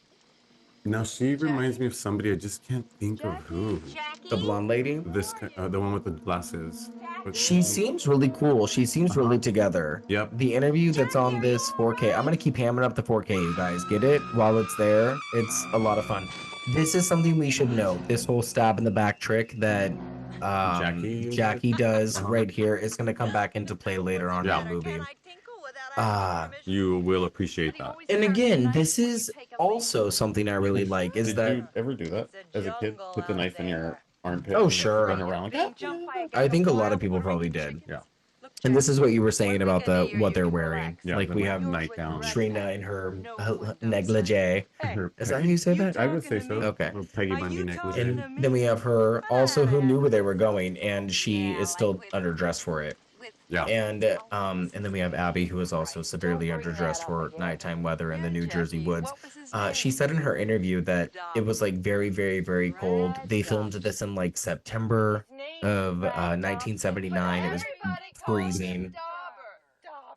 Now she reminds me of somebody. I just can't think of who. The blonde lady? The one with the glasses. She seems really cool. She seems really together. Yep. The interview that's on this 4K, I'm gonna keep hammering up the 4K, you guys. Get it? While it's there, it's a lot of fun. This is something we should know. This whole stab in the back trick that Jackie does right here is gonna come back into play later on in the movie. You will appreciate that. And again, this is also something I really like. Is Did that you ever do that as a kid? Put the knife in your armpit. Oh, and sure. Run around. I think a lot of people probably did. Yeah. And this is what you were saying about what they're wearing. Yeah, Like the we have nightgown. Trina in her negligee. Her Is that how you say that? I would say so. Okay. Little Peggy Bundy necklace. And then we have her also who knew where they were going, and she is still underdressed for it. Yeah. And then we have Abby, who is also severely underdressed for nighttime weather in the New Jersey woods. She said in her interview that it was like very, very, very cold. They filmed this in like September of 1979. It was freezing.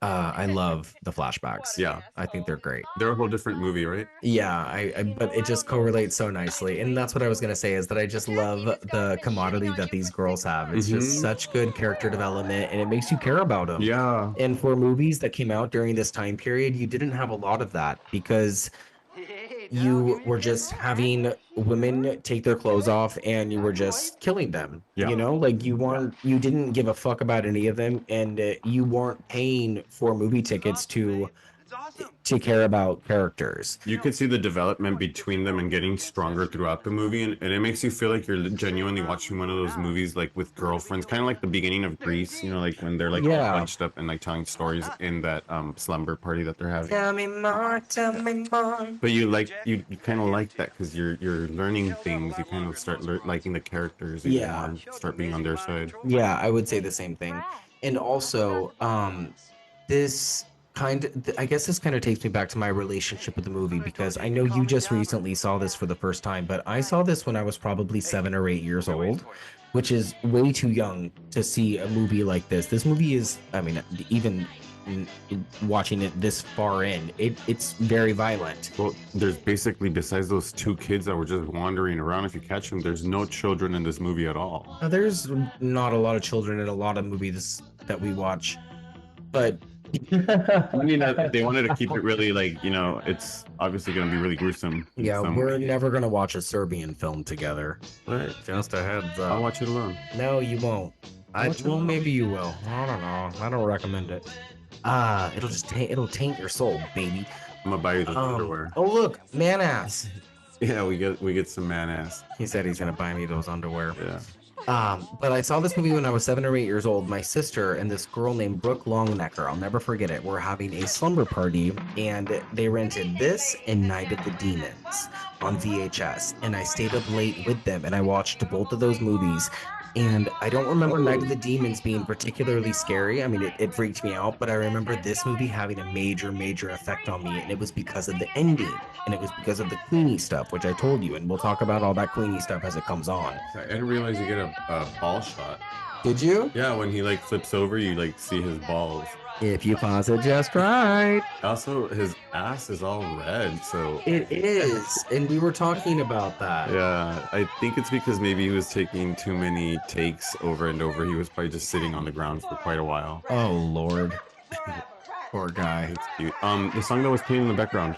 I love the flashbacks. Yeah. I think they're great. They're a whole different movie, right? Yeah, but it just correlates so nicely. And that's what I was going to say is that I just love the commodity that these girls have. It's just such good character development and it makes you care about them. Yeah. And for movies that came out during this time period, you didn't have a lot of that because you were just having women take their clothes off and you were just killing them. Yeah. You know, like you didn't give a fuck about any of them and you weren't paying for movie tickets to care about characters. You could see the development between them and getting stronger throughout the movie, and it makes you feel like you're genuinely watching one of those movies like with girlfriends, kind of like the beginning of Grease, like when they're like all Yeah. bunched up and like telling stories in that slumber party that they're having. Tell me more, tell me more. But you kind of like that because you're learning things. You kind of start liking the characters. You Yeah. wanna start being on their side. Yeah, I would say the same thing. And also, this I guess this kind of takes me back to my relationship with the movie because I know you just recently saw this for the first time, but I saw this when I was probably 7 or 8 years old, which is way too young to see a movie like this. This movie is, I mean, even watching it this far in, it's very violent. Well, there's basically, besides those two kids that were just wandering around, if you catch them, there's no children in this movie at all. Now, there's not a lot of children in a lot of movies that we watch, but I mean, they wanted to keep it really like, it's obviously going to be really gruesome. in Yeah, some we're way. never gonna watch a Serbian film together. But Just a heads up. I'll watch it alone. No, you won't. Watch it Well, alone. maybe you will. I don't know. I don't recommend it. It'll just it'll taint your soul, baby. I'm gonna buy you the underwear. Oh look, man ass. Yeah, we get some man ass. He said he's gonna buy me those underwear. Yeah. But I saw this movie when I was 7 or 8 years old. My sister and this girl named Brooke Longnecker, I'll never forget it, were having a slumber party, and they rented this and Night of the Demons on VHS. And I stayed up late with them, and I watched both of those movies. And I don't remember Night of the Demons being particularly scary. I mean, it freaked me out, but I remember this movie having a major, major effect on me, and it was because of the ending, and it was because of the Queenie stuff, which I told you, and we'll talk about all that Queenie stuff as it comes on. I didn't realize you get a ball shot. Did you? Yeah, when he like flips over, you like see his balls. If you pause it just right. Also, his ass is all red, so It is, and we were talking about that. yeah, I think it's because maybe he was taking too many takes over and over. He was probably just sitting on the ground for quite a while. Oh Lord, poor guy. It's cute. The song that was playing in the background.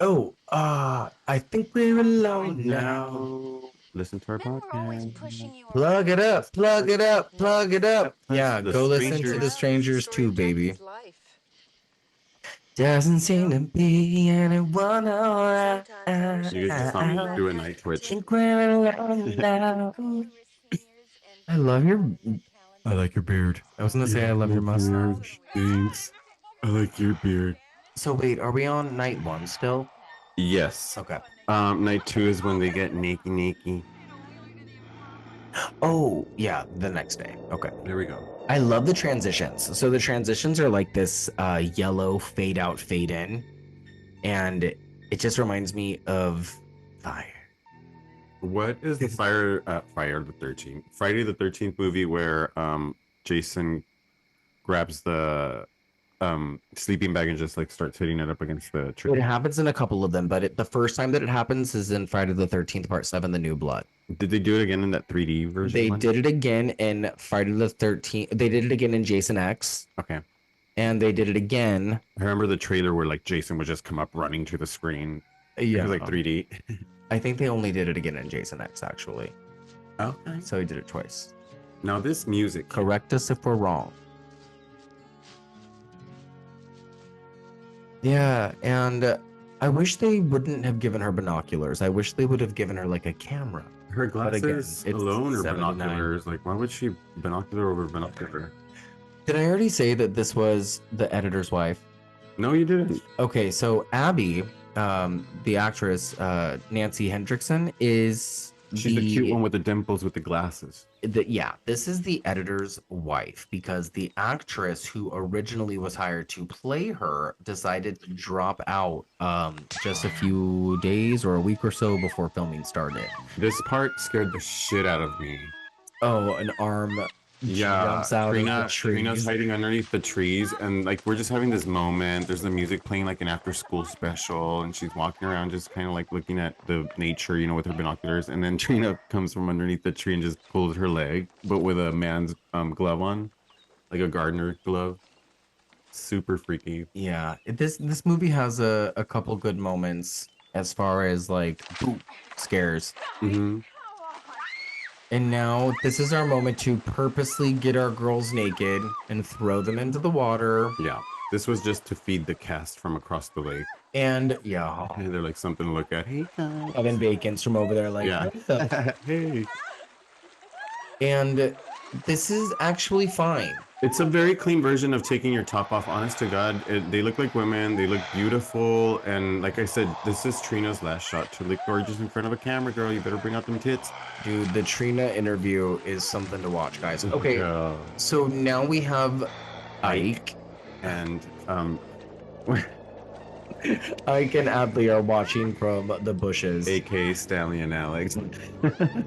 Oh, I think we're alone now. Listen to our Remember always podcast. pushing you Plug it up, plug it up, plug it up. Yeah, The go listen to Strangers. the Strangers too, baby. Life. Doesn't seem to be anyone around. You guys just saw me do a night twitch. Think we're alone now. I love your. I like your beard. I was gonna say I love your mustache. Thanks. I like your beard. So wait, are we on night 1 still? Yes. Okay. Night 2 is when they get naked. Oh, yeah, the next day. Okay. There we go. I love the transitions. So the transitions are like this yellow fade out, fade in. And it just reminds me of fire. What is the Friday the 13th movie where Jason grabs the sleeping bag and just like starts hitting it up against the tree? It happens in a couple of them, but the first time that it happens is in Friday the 13th, Part 7, The New Blood. Did they do it again in that 3D version? They one? did it again in Friday the 13th. They did it again in Jason X. Okay. And they did it again. I remember the trailer where like Jason would just come up running to the screen. Yeah. It was like 3D. I think they only did it again in Jason X, actually. Okay. So he did it twice. Now this music. Correct us if we're wrong. Yeah, and I wish they wouldn't have given her binoculars. I wish they would have given her like a camera. Her But again, glasses it's alone or 79. binoculars? Like, why would she binocular over binocular? Did I already say that this was the editor's wife? No, you didn't. Okay, so Abby, the actress, Nancy Hendrickson, is She's the cute one with the dimples with the glasses. Yeah, this is the editor's wife because the actress who originally was hired to play her decided to drop out just a few days or a week or so before filming started. This part scared the shit out of me. Oh, an arm jumps out of the Trina's trees. hiding underneath the trees, and like we're just having this moment. There's the music playing like an after-school special, and she's walking around just kind of like looking at the nature, with her binoculars. And then Trina comes from underneath the tree and just pulls her leg, but with a man's glove on, like a gardener glove. Super freaky. Yeah, this movie has a couple good moments as far as like boop scares. Mm-hmm. And now this is our moment to purposely get our girls naked and throw them into the water. Yeah, this was just to feed the cast from across the lake. And yeah, And they're like something to look at. Hey guys. Kevin Bacon's from over there, like, Yeah. "What the-" Hey. And this is actually fine. It's a very clean version of taking your top off. Honest to God, they look like women. They look beautiful. And like I said, this is Trina's last shot to look gorgeous in front of a camera, girl. You better bring out them tits. Dude, the Trina interview is something to watch, guys. Okay, Yeah. so now we have Ike. And Ike and Adley are watching from the bushes. aka Stanley and Alex.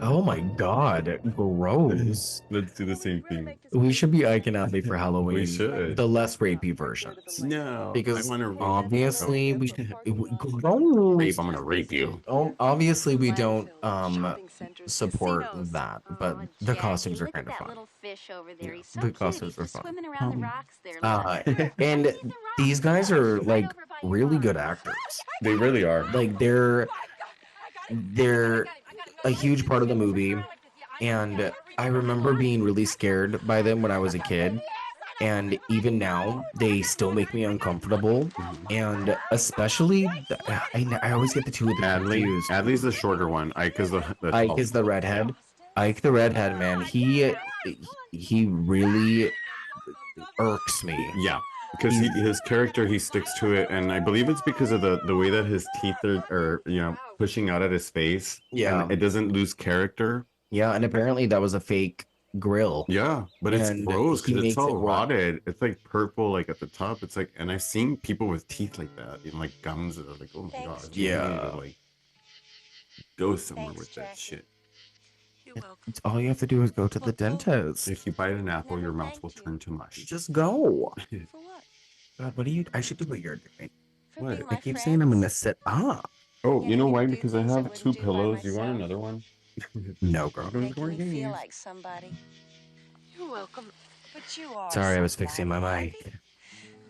Oh my god, gross. Let's do the same thing. We should be Ike and Adley for Halloween. We should. The less rapey versions. No, Because I want to obviously we rape. gross. I'm gonna rape you. Obviously we don't support that, but the costumes are kind of fun. The costumes are fun. And these guys are like really good actors. They really are. Like they're a huge part of the movie, and I remember being really scared by them when I was a kid, and even now they still make me uncomfortable, and especially I always get the two of them Adley. confused. Adley's the shorter one. Ike is the Ike is the redhead. Ike the redhead, man. He really irks me. Yeah, because his character, he sticks to it, and I believe it's because of the way that his teeth are pushing out at his face. Yeah. and it doesn't lose character. Yeah, and apparently that was a fake grill. Yeah, but it's And gross he because it's makes all it work. rotted. It's like purple, like at the top. It's like, and I've seen people with teeth like that, like gums that are like, oh my god, you Yeah. need to, like go somewhere with that shit. It's all you have to do is go to the dentist. If you bite an apple, your mouth will turn to mush. Just go. For what? God, what do you? I should do what you're doing. For What? being I my keep friend. saying I'm gonna sit up. Oh, you know why? do Because I things I have wouldn't 2 do by pillows. You want myself. another one? No, girl. Welcome to Making Gory me feel Gays. like somebody. You're welcome. But you are. Sorry, I was somebody, fixing my mic. baby.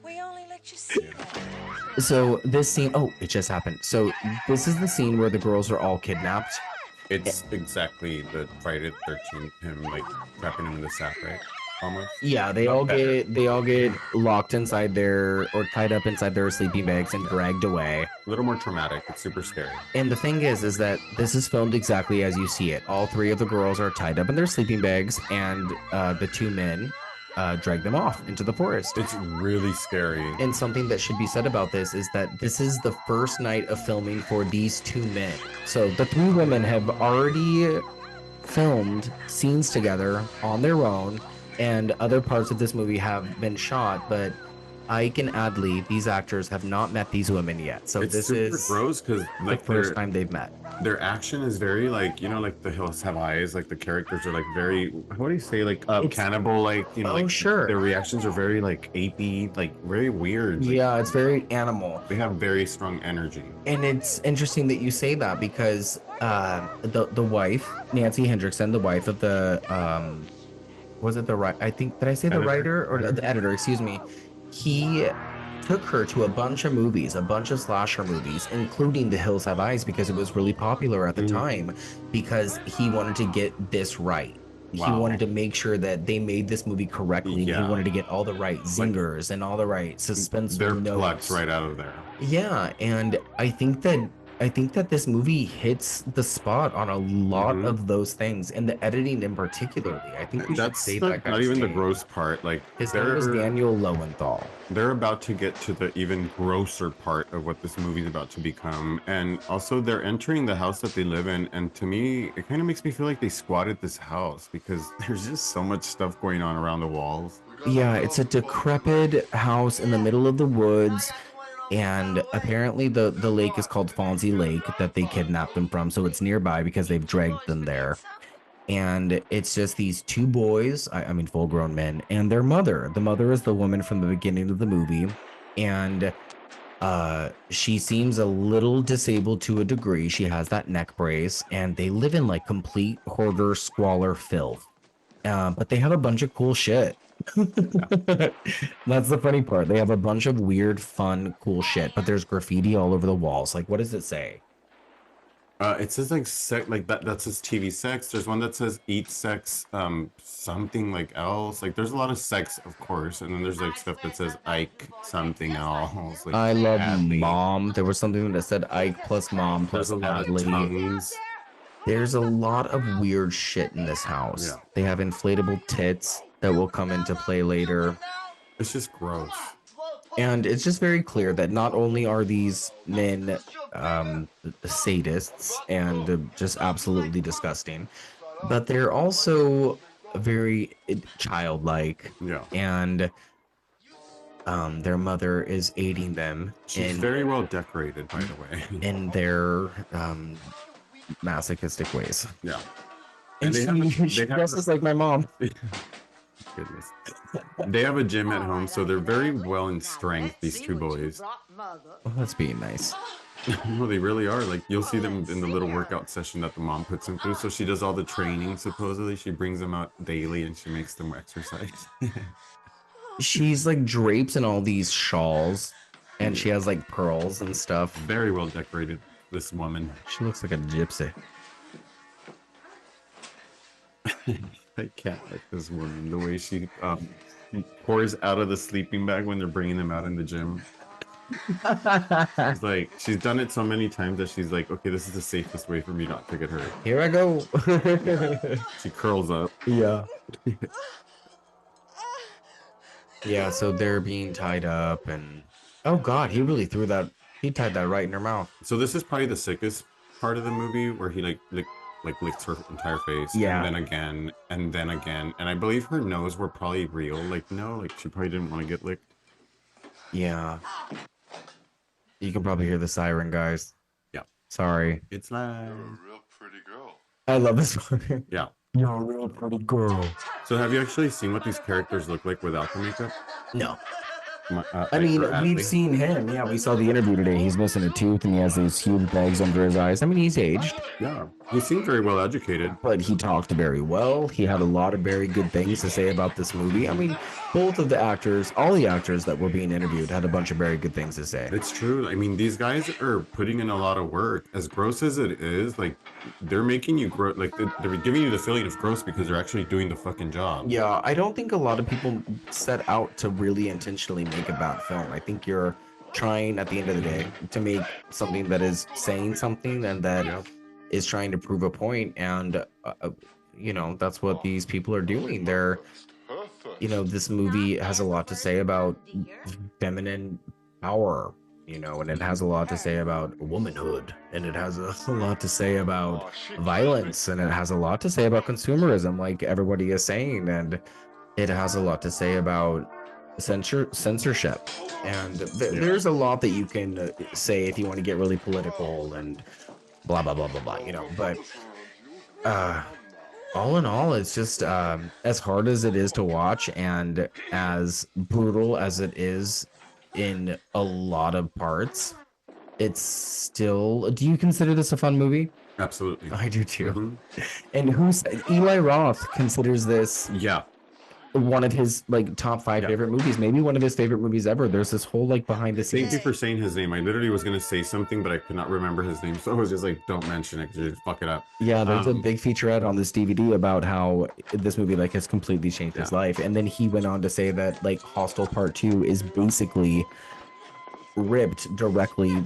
We only let you see that. So this scene, oh, it just happened. So this is the scene where the girls are all kidnapped. It's exactly the Friday the 13th, him like trapping him in the sack, right? Almost. Yeah, they Not all better. get locked inside or tied up inside their sleeping bags and dragged away. A little more traumatic. It's super scary. And the thing is that this is filmed exactly as you see it. All 3 of the girls are tied up in their sleeping bags, and the 2 men drag them off into the forest. It's really scary. And something that should be said about this is that this is the first night of filming for these 2 men. So the 3 women have already filmed scenes together on their own, and other parts of this movie have been shot, but Ike and Adley, these actors, have not met these women yet. So It's this super is gross because the like first time they've met. their action is very like like The Hills Have Eyes. Like the characters are like very, what do you say, like It's- cannibal, like Oh, like sure. their reactions are very like apey, like very weird. Like, Yeah, it's very animal. they have very strong energy. And it's interesting that you say that because the wife, Nancy Hendrickson, the wife of the was it the right? I think, did I say the Editor. writer or the editor? Excuse me. He took her to a bunch of movies, a bunch of slasher movies, including The Hills Have Eyes, because it was really popular at the time. Because he wanted to get this right. He Wow. wanted to make sure that they made this movie correctly. Yeah. He wanted to get all the right zingers and all the right suspense They're notes. plucked right out of there. Yeah, and I think that this movie hits the spot on a lot Mhm. of those things, and the editing in particularly. I think we should That's say not, that not even the gross part. Like His name was Daniel Lowenthal. they're about to get to the even grosser part of what this movie is about to become, and also they're entering the house that they live in, and to me it kind of makes me feel like they squatted this house because there's just so much stuff going on around the walls. Yeah, it's a decrepit house in the middle of the woods, and apparently the lake is called Fonzie Lake that they kidnapped them from, so it's nearby because they've dragged them there. And it's just these 2 boys, I mean full-grown men, and their mother. The mother is the woman from the beginning of the movie, and she seems a little disabled to a degree. She has that neck brace, and they live in like complete hoarder squalor filth. But they have a bunch of cool shit. That's the funny part. They have a bunch of weird, fun, cool shit, but there's graffiti all over the walls. Like, what does it say? It says like like that says TV sex. There's one that says eat sex, something like else. Like there's a lot of sex, of course, and then there's like stuff that says Ike something else. Like I love Adley. mom. There was something that said Ike plus mom plus There's a lot of Adley. tongues. There's a lot of weird shit in this house. Yeah. They have inflatable tits that will come into play later. It's just gross. And it's just very clear that not only are these men sadists and just absolutely disgusting, but they're also very childlike. Yeah. And Their mother is aiding them She's very well decorated, by the way. in their masochistic ways. Yeah. And she dresses like my mom. Goodness. They have a gym at home, so they're very well in strength, these two boys. Oh, that's being nice. No, they really are. Like, you'll see them in the little workout session that the mom puts them through. So she does all the training, supposedly. She brings them out daily and she makes them exercise. She's like drapes in all these shawls, and she has like pearls and stuff. Very well decorated, this woman. She looks like a gypsy. I can't like this woman. The way she pours out of the sleeping bag when they're bringing them out in the gym. It's like, she's done it so many times that she's like, okay, this is the safest way for me not to get hurt. Here I go. She curls up. Yeah. Yeah, so they're being tied up, and oh god, he really threw that. He tied that right in her mouth. So this is probably the sickest part of the movie, where he like licks her entire face, Yeah. and then again, and then again, and I believe her nose were probably real. Like, no, like she probably didn't want to get licked. Yeah. You can probably hear the siren, guys. Yeah. Sorry. It's like, You're a real pretty girl. I love this one. yeah. You're a real pretty girl. So have you actually seen what these characters look like without the makeup? No. I Like mean, for we've Adley? seen him. Yeah, we saw the interview today. He's missing a tooth and he has these huge bags under his eyes. I mean, he's aged, Yeah, he seemed very well educated. but he talked very well. He had a lot of very good things to say about this movie. I mean, both of the actors, all the actors that were being interviewed had a bunch of very good things to say. It's true. I mean, these guys are putting in a lot of work. As gross as it is, like, they're making you grow. Like, they're giving you the feeling of gross because they're actually doing the fucking job. Yeah, I don't think a lot of people set out to really intentionally make a bad film. I think you're trying at the end of the day to make something that is saying something and that is trying to prove a point, and you know, that's what these people are doing. They're, Perfect. you know, this movie has a lot to say about feminine power, you know, and it has a lot to say about womanhood, and it has a lot to say about Oh, she violence, and it has a lot to say about consumerism, like everybody is saying, and it has a lot to say about censorship, and there's a lot that you can say if you want to get really political and blah blah blah blah blah, you know. But all in all, it's just as hard as it is to watch and as brutal as it is in a lot of parts, it's still. Do you consider this a fun movie? Absolutely. I do too. Mhm. And Eli Roth considers this Yeah. one of his like top 5 favorite movies, maybe one of his favorite movies ever. There's this whole like behind the Thank scenes. you for saying his name. I literally was gonna say something, but I could not remember his name, so I was just like, "Don't mention it, because you fuck it up." Yeah, there's a Um, big featurette on this DVD about how this movie like has completely changed his Yeah. life, and then he went on to say that like Hostel Part 2 is basically ripped directly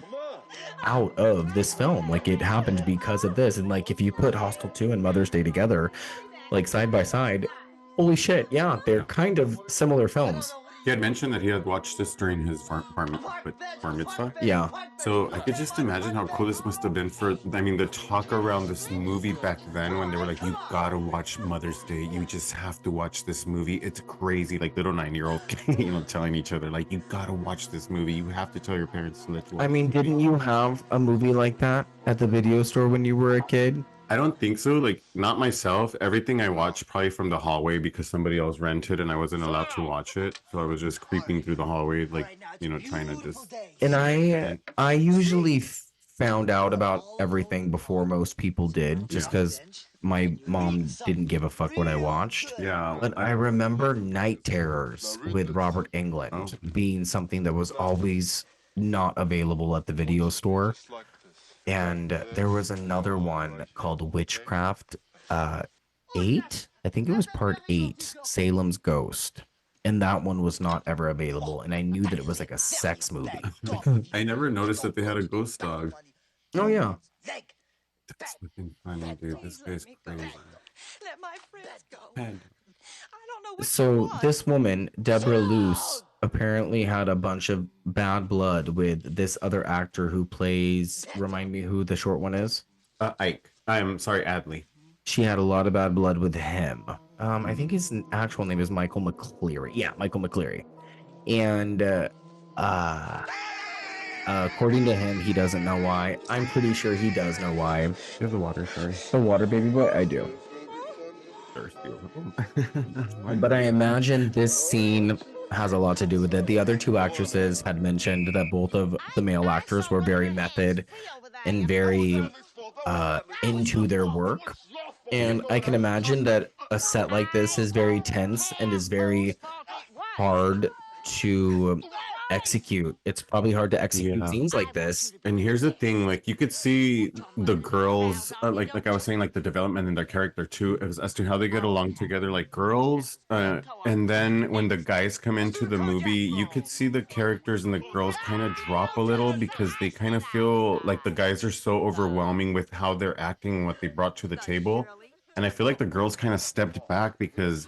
out of this film. Like it happened because of this, and like if you put Hostel 2 and Mother's Day together, like side by side, holy shit, yeah, they're kind of similar films. He had mentioned that he had watched this during his bar mitzvah. Yeah. So I could just imagine how cool this must have been for, I mean, the talk around this movie back then when they were like, you gotta watch Mother's Day. You just have to watch this movie. It's crazy. Like little 9-year-old, you know, telling each other, like, you gotta watch this movie. You have to tell your parents to let you watch I mean, didn't you have a movie like that at the video store when you were a kid? I don't think so. Like, not myself. Everything I watched probably from the hallway because somebody else rented and I wasn't allowed to watch it. So I was just creeping through the hallway, like, you know, trying to just. And I usually found out about everything before most people did, just Yeah. because my mom didn't give a fuck what I watched. Yeah. But I remember Night Terrors with Robert Englund being something that was always not available at the video store. Just like this. And there was another one called Witchcraft 8. I think it was part 8, Salem's Ghost. And that one was not ever available. And I knew that it was like a sex movie. I never noticed that they had a ghost dog. Oh, yeah. That's fucking funny, dude. This guy's crazy. Let my friends go. Man. I don't know what So you want. this woman, Deborah Luce, apparently had a bunch of bad blood with this other actor who plays, remind me who the short one is? Ike. I'm sorry, Adley. She had a lot of bad blood with him. I think his actual name is Michael McCleary. Yeah, Michael McCleary. And according to him, he doesn't know why. I'm pretty sure he does know why. You have the water, sorry. The water baby boy, I do. Thirsty. But I imagine this scene has a lot to do with it. The other two actresses had mentioned that both of the male actors were very method and very into their work. And I can imagine that a set like this is very tense and is very hard to execute. It's probably hard to execute Yeah. scenes like this. And here's the thing, like you could see the girls, like I was saying, like the development in their character too, as to how they get along together, like girls. And then when the guys come into the movie, you could see the characters and the girls kind of drop a little because they kind of feel like the guys are so overwhelming with how they're acting and what they brought to the table. And I feel like the girls kind of stepped back because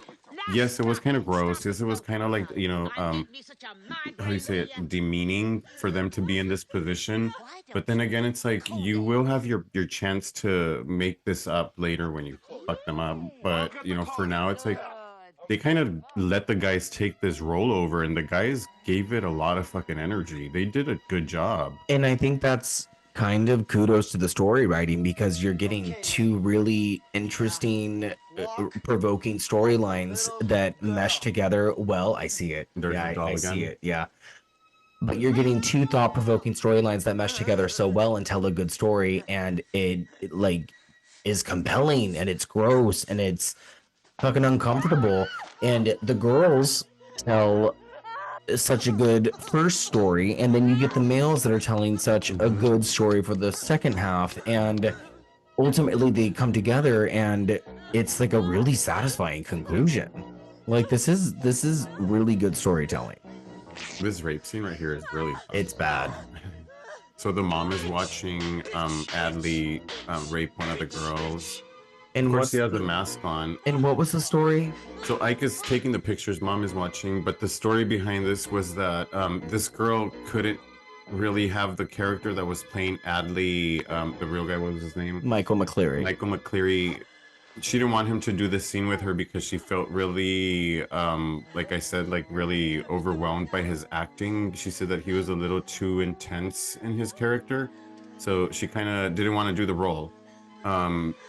yes, it was kind of gross. Yes, it was kind of like, how do you say it, demeaning for them to be in this position. But then again, it's like you will have your chance to make this up later when you fuck them up. But for now, it's like they kind of let the guys take this role over, and the guys gave it a lot of fucking energy. They did a good job. And I think that's kind of kudos to the story writing because you're getting two really interesting, provoking storylines that mesh together well. I see it. There's yeah, the doll I again. see it. Yeah. But you're getting two thought-provoking storylines that mesh together so well and tell a good story, and it like is compelling and it's gross and it's fucking uncomfortable. And the girls tell such a good first story, and then you get the males that are telling such a good story for the second half, and ultimately they come together and it's like a really satisfying conclusion. Like this is really good storytelling. This rape scene right here is really It's bad. So the mom is watching Adley rape one of the girls. And Of course, what's he has a mask on. and what was the story? So Ike is taking the pictures, mom is watching, but the story behind this was that this girl couldn't really have the character that was playing Adley, the real guy, what was his name? Michael McCleary. Michael McCleary. She didn't want him to do this scene with her because she felt really, like I said, like really overwhelmed by his acting. She said that he was a little too intense in his character. So she kind of didn't want to do the role.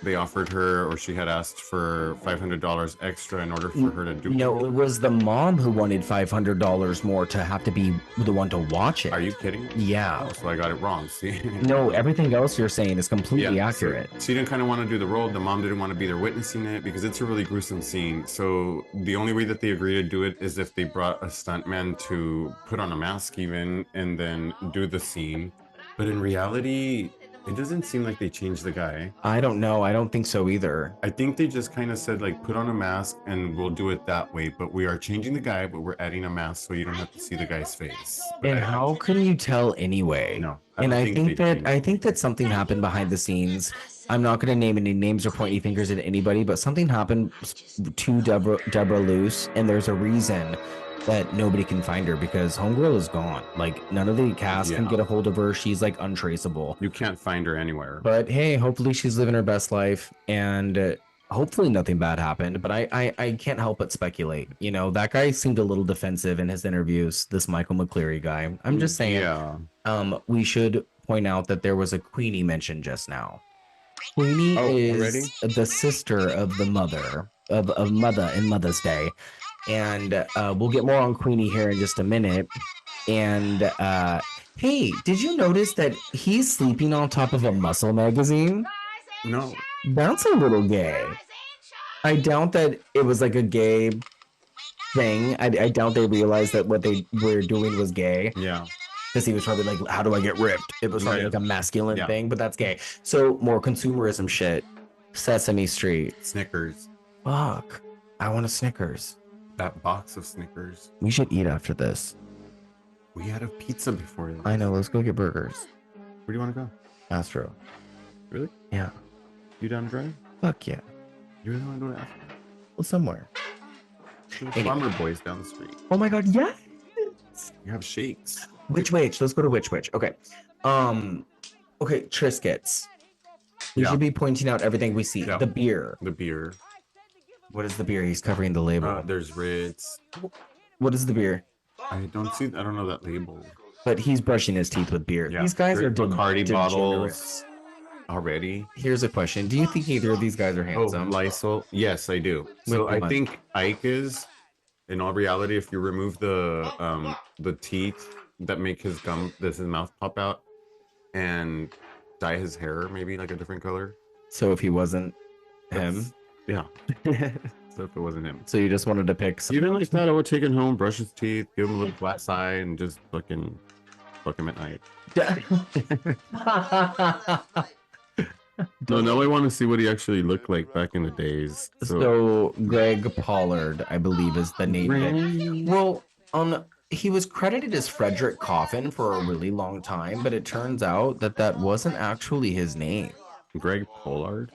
They offered her, or she had asked for $500 extra in order for her to do. No, it was the mom who wanted $500 more to have to be the one to watch it. Are you kidding? Yeah. Oh, so I got it wrong. See? No, everything else you're saying is completely Yeah, accurate. So she didn't kind of want to do the role. The mom didn't want to be there witnessing it because it's a really gruesome scene. So the only way that they agreed to do it is if they brought a stuntman to put on a mask even and then do the scene. But in reality, it doesn't seem like they changed the guy. I don't know. I don't think so either. I think they just kind of said like, put on a mask and we'll do it that way. But we are changing the guy, but we're adding a mask so you don't have to see the guy's face. But And how can you tell anyway? No, And don't I think they that changed. something happened behind the scenes. I'm not going to name any names or point any fingers at anybody, but something happened to Deborah Luce, and there's a reason that nobody can find her because Homegirl is gone. Like none of the cast can Yeah. get a hold of her. She's like untraceable. You can't find her anywhere. But hey, hopefully she's living her best life, and hopefully nothing bad happened. But I can't help but speculate. You know, that guy seemed a little defensive in his interviews. This Michael McCleary guy. I'm just saying. Yeah. We should point out that there was a Queenie mentioned just now. Queenie Oh, is already? the sister of the mother of Mother in Mother's Day, and we'll get more on Queenie here in just a minute. And hey, did you notice that he's sleeping on top of a muscle magazine? No. That's a little gay. I doubt that it was like a gay thing. I doubt they realized that what they were doing was gay. Yeah. Because he was probably like, how do I get ripped? It was probably Right. like a masculine Yeah. thing, but that's gay. So more consumerism shit. Sesame Street. Snickers. Fuck. I want a Snickers. That box of Snickers. We should eat after this. We had a pizza before this. I know. Let's go get burgers. Where do you want to go? Astro. Really? Yeah. You down to drive? Fuck yeah. You really want to go to Africa? Well, somewhere. There's Anyway. Farmer Boys down the street. Oh my god, yes. You have shakes. Which witch? Let's go to which witch. Okay. Okay, Triscuits. We Yeah. should be pointing out everything we see. Yeah. The beer. The beer. What is the beer? He's covering the label. There's Ritz. What is the beer? I don't know that label. But he's brushing his teeth with beer. Yeah. These guys are Bacardi degenerates. bottles already. Here's a question: do you think either of these guys are Oh, handsome? Lysol. Yes, I do. So With I what? think Ike is, in all reality, if you remove the teeth that make his mouth pop out, and dye his hair maybe like a different color. So if he wasn't him, Yeah. So if it wasn't him. so you just wanted to pick some. Even like that, I would take him home, brush his teeth, give him a little flat side, and just fuck him at night. No, now I want to see what he actually looked like back in the days. So Greg Pollard, I believe, is the name. Well, he was credited as Frederick Coffin for a really long time, but it turns out that that wasn't actually his name. Greg Pollard.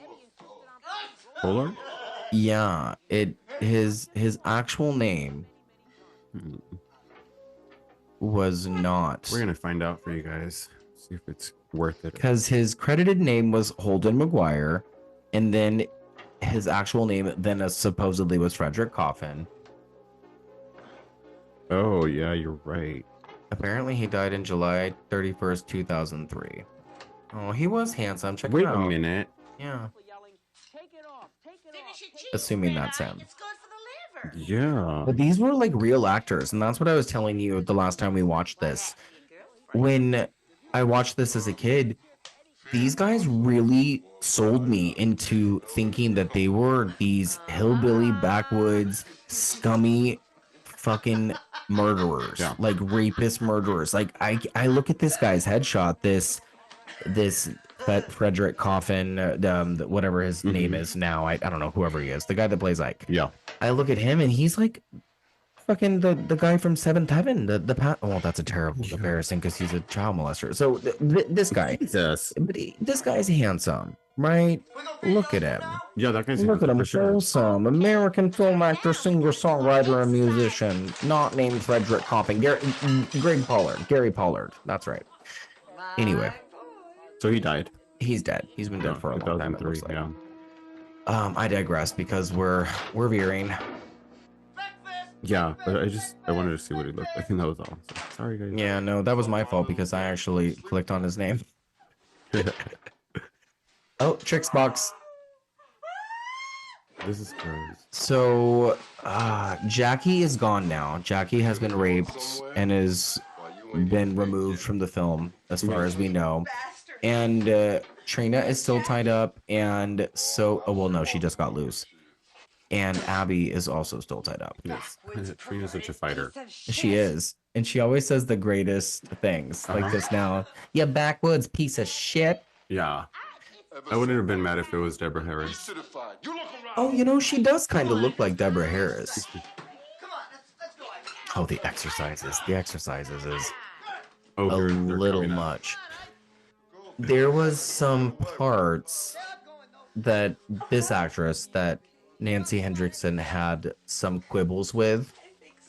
Pollard? Yeah, his actual name was not. We're gonna find out for you guys. See if it's worth it. Because his credited name was Holden McGuire, and then his actual name then supposedly was Frederick Coffin. Oh yeah, you're right. Apparently, he died in July 31st, 2003. Oh, he was handsome. Check Wait it out. a minute. Yeah. Assuming that's him. It's good for the liver. Yeah. But these were like real actors, and that's what I was telling you the last time we watched this. When I watched this as a kid, these guys really sold me into thinking that they were these hillbilly backwoods, scummy fucking murderers, Yeah. like rapist murderers. Like I look at this guy's headshot, this Frederick Coffin, whatever his name is now. I don't know, whoever he is, the guy that plays Ike. Yeah. I look at him and he's like fucking the guy from Seventh Heaven. Oh, that's a terrible comparison because he's a child molester. So this guy, Jesus. but this guy's handsome, right? Look at him. Yeah, that guy's Look at him, for sure. wholesome American film actor, singer, songwriter, and musician, not named Frederick Coffin. Gary Pollard. That's right. Anyway, So he died. he's dead. He's been dead for a long time. It 2003. looks like. Yeah. I digress because we're veering. Yeah, but I wanted to see what he looked like, and that was all. So, sorry, guys. Yeah, no, that was my fault because I actually clicked on his name. Oh, Tricks box. This is gross. So, Jackie is gone now. Jackie has been raped and has been removed from the film, as far as we know. And Trina is still tied up, and so, oh well, no, she just got loose. And Abby is also still tied up. Yes. Trina's such a fighter. She is, and she always says the greatest things, like this now. You backwoods piece of shit. Yeah. I wouldn't have been mad if it was Deborah Harris. Oh, you know, she does kind of look like Deborah Harris. Oh, the exercises. The exercises is Oh, a they're little coming up. much. There was some parts that this actress, that Nancy Hendrickson, had some quibbles with,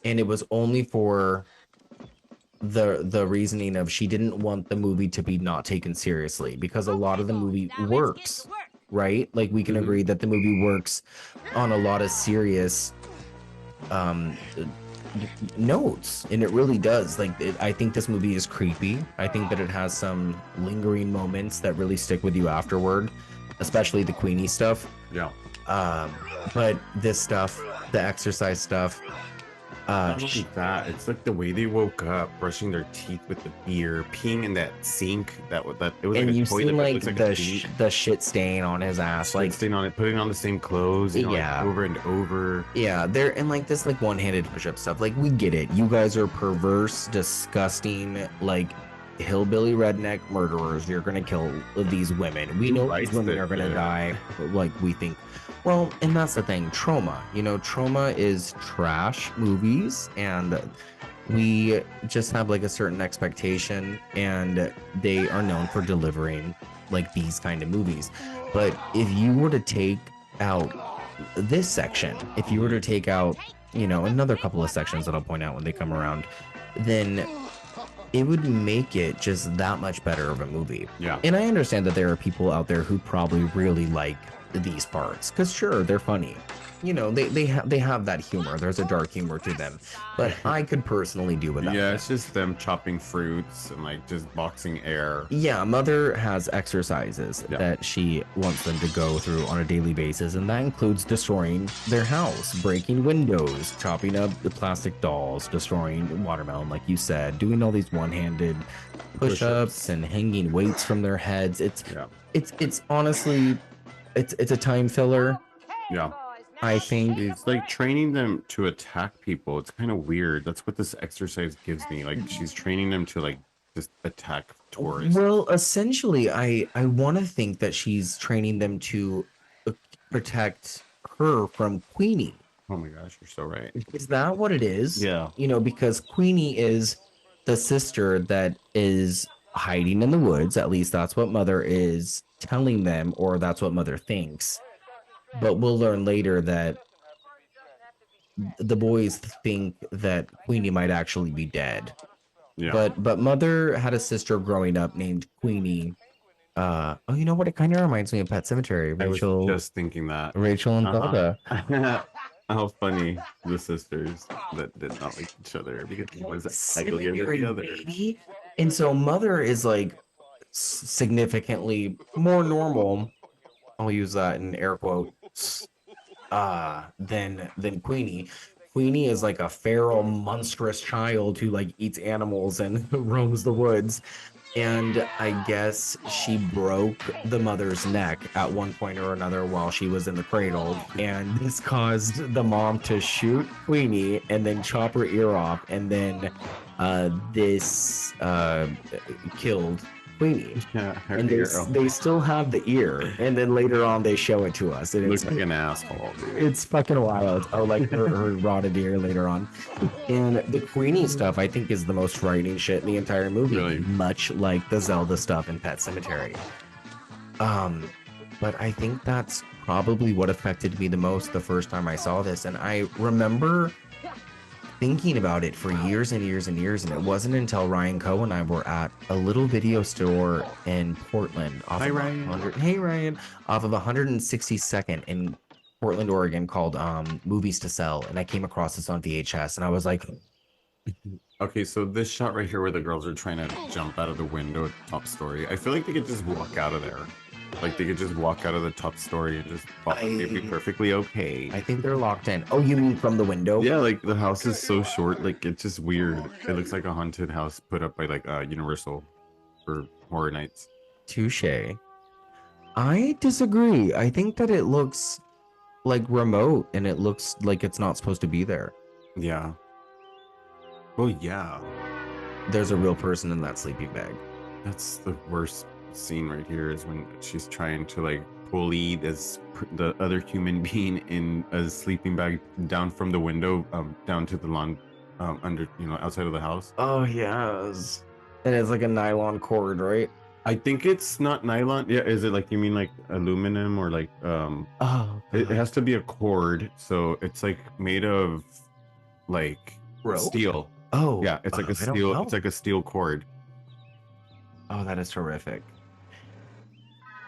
and it was only for the reasoning of she didn't want the movie to be not taken seriously, because a lot of the movie works, right? Like we can agree that the movie works on a lot of serious notes, and it really does. Like I think this movie is creepy. I think that it has some lingering moments that really stick with you afterward, especially the Queenie stuff. Yeah. But this stuff, the exercise stuff, Not only that, it's like the way they woke up, brushing their teeth with the beer, peeing in that sink. That it was and like a you toilet, see but it like looks like the a seat. the shit stain on his ass, like staying on it, putting on the same clothes, like, Yeah. over and over. yeah, they're and like this like one-handed push-up stuff. Like we get it. You guys are perverse, disgusting, like hillbilly redneck murderers. You're gonna kill these women. We know these writes women it are gonna there? die. Like we think. Well, and that's the thing. Trauma. You know, trauma is trash movies, and we just have like a certain expectation, and they are known for delivering like these kind of movies. But if you were to take out this section, if you were to take out, you know, another couple of sections that I'll point out when they come around, then it would make it just that much better of a movie. Yeah. And I understand that there are people out there who probably really like these parts, because sure, they're funny. you know, they have that humor. There's a dark humor to them, but I could personally do without Yeah, them. it's just them chopping fruits and like just boxing air. Yeah, Mother has exercises Yeah. that she wants them to go through on a daily basis, and that includes destroying their house, breaking windows, chopping up the plastic dolls, destroying watermelon, like you said, doing all these one-handed push-ups and hanging weights from their heads. Yeah. It's honestly, it's a time filler. Yeah. I think It's like training them to attack people. It's kind of weird. That's what this exercise gives me. Like she's training them to like just attack tourists. Well, essentially, I want to think that she's training them to protect her from Queenie. Oh my gosh, you're so right. Is that what it is? Yeah. You know, because Queenie is the sister that is hiding in the woods. At least that's what Mother is telling them, or that's what Mother thinks. But we'll learn later that the boys think that Queenie might actually be dead. Yeah. But Mother had a sister growing up named Queenie. Oh, you know what? It kind of reminds me of Pet Cemetery. I was Rachel, just thinking that. Rachel and Zelda. How funny the sisters that did not like each other because one was uglier than the other. Baby. And so Mother is like significantly more normal. I'll use that in air quotes. Than Queenie. Queenie is like a feral, monstrous child who like eats animals and roams the woods. And I guess she broke the mother's neck at one point or another while she was in the cradle. And this caused the mom to shoot Queenie and then chop her ear off. And then this killed Queenie. Yeah, her And ear. they still have the ear. And then later on, they show it to us. And Looks like an asshole, dude. it's fucking wild. Oh, like her rotted ear later on. And the Queenie stuff, I think, is the most frightening shit in the entire movie. Really? Much like the Zelda stuff in Pet Cemetery. But I think that's probably what affected me the most the first time I saw this. And I remember thinking about it for years and years and years, and it wasn't until Ryan Coe and I were at a little video store in Portland. Hi, Ryan. Hey, Ryan. Off of 162nd in Portland, Oregon, called Movies to Sell, and I came across this on VHS, and I was like, Okay, so this shot right here where the girls are trying to jump out of the window at the top story, I feel like they could just walk out of there. Like they could just walk out of the top story and just they'd be perfectly okay. I think they're locked in. Oh, you mean from the window? Yeah, like the house is so short, like it's just weird. It looks like a haunted house put up by like Universal for horror nights. Touche. I disagree. I think that it looks like remote, and it looks like it's not supposed to be there. Yeah. Well, yeah. There's a real person in that sleeping bag. That's the worst scene right here is when she's trying to like pulley the other human being in a sleeping bag down from the window down to the lawn under outside of the house. Oh, yes. And it's like a nylon cord, right? I think it's not nylon. Yeah, is it like you mean like aluminum or like Oh, it has to be a cord, so it's like made of like Rope? steel. Oh, Yeah, it's like a I don't steel. know. It's like a steel cord. Oh, that is terrific.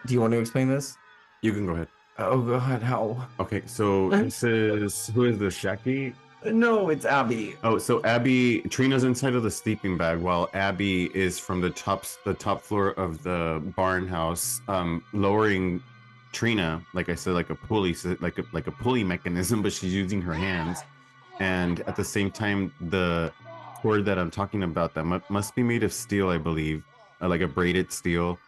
Do you want to explain this? You can go ahead. Oh, God, how? Okay, so this is who is this? Jackie? No, it's Abby. Oh, so Trina's inside of the sleeping bag while Abby is from the top floor of the barn house, lowering Trina, like I said, like a pulley, like a pulley mechanism, but she's using her hands. And at the same time, the cord that I'm talking about that must be made of steel, I believe, like a braided steel,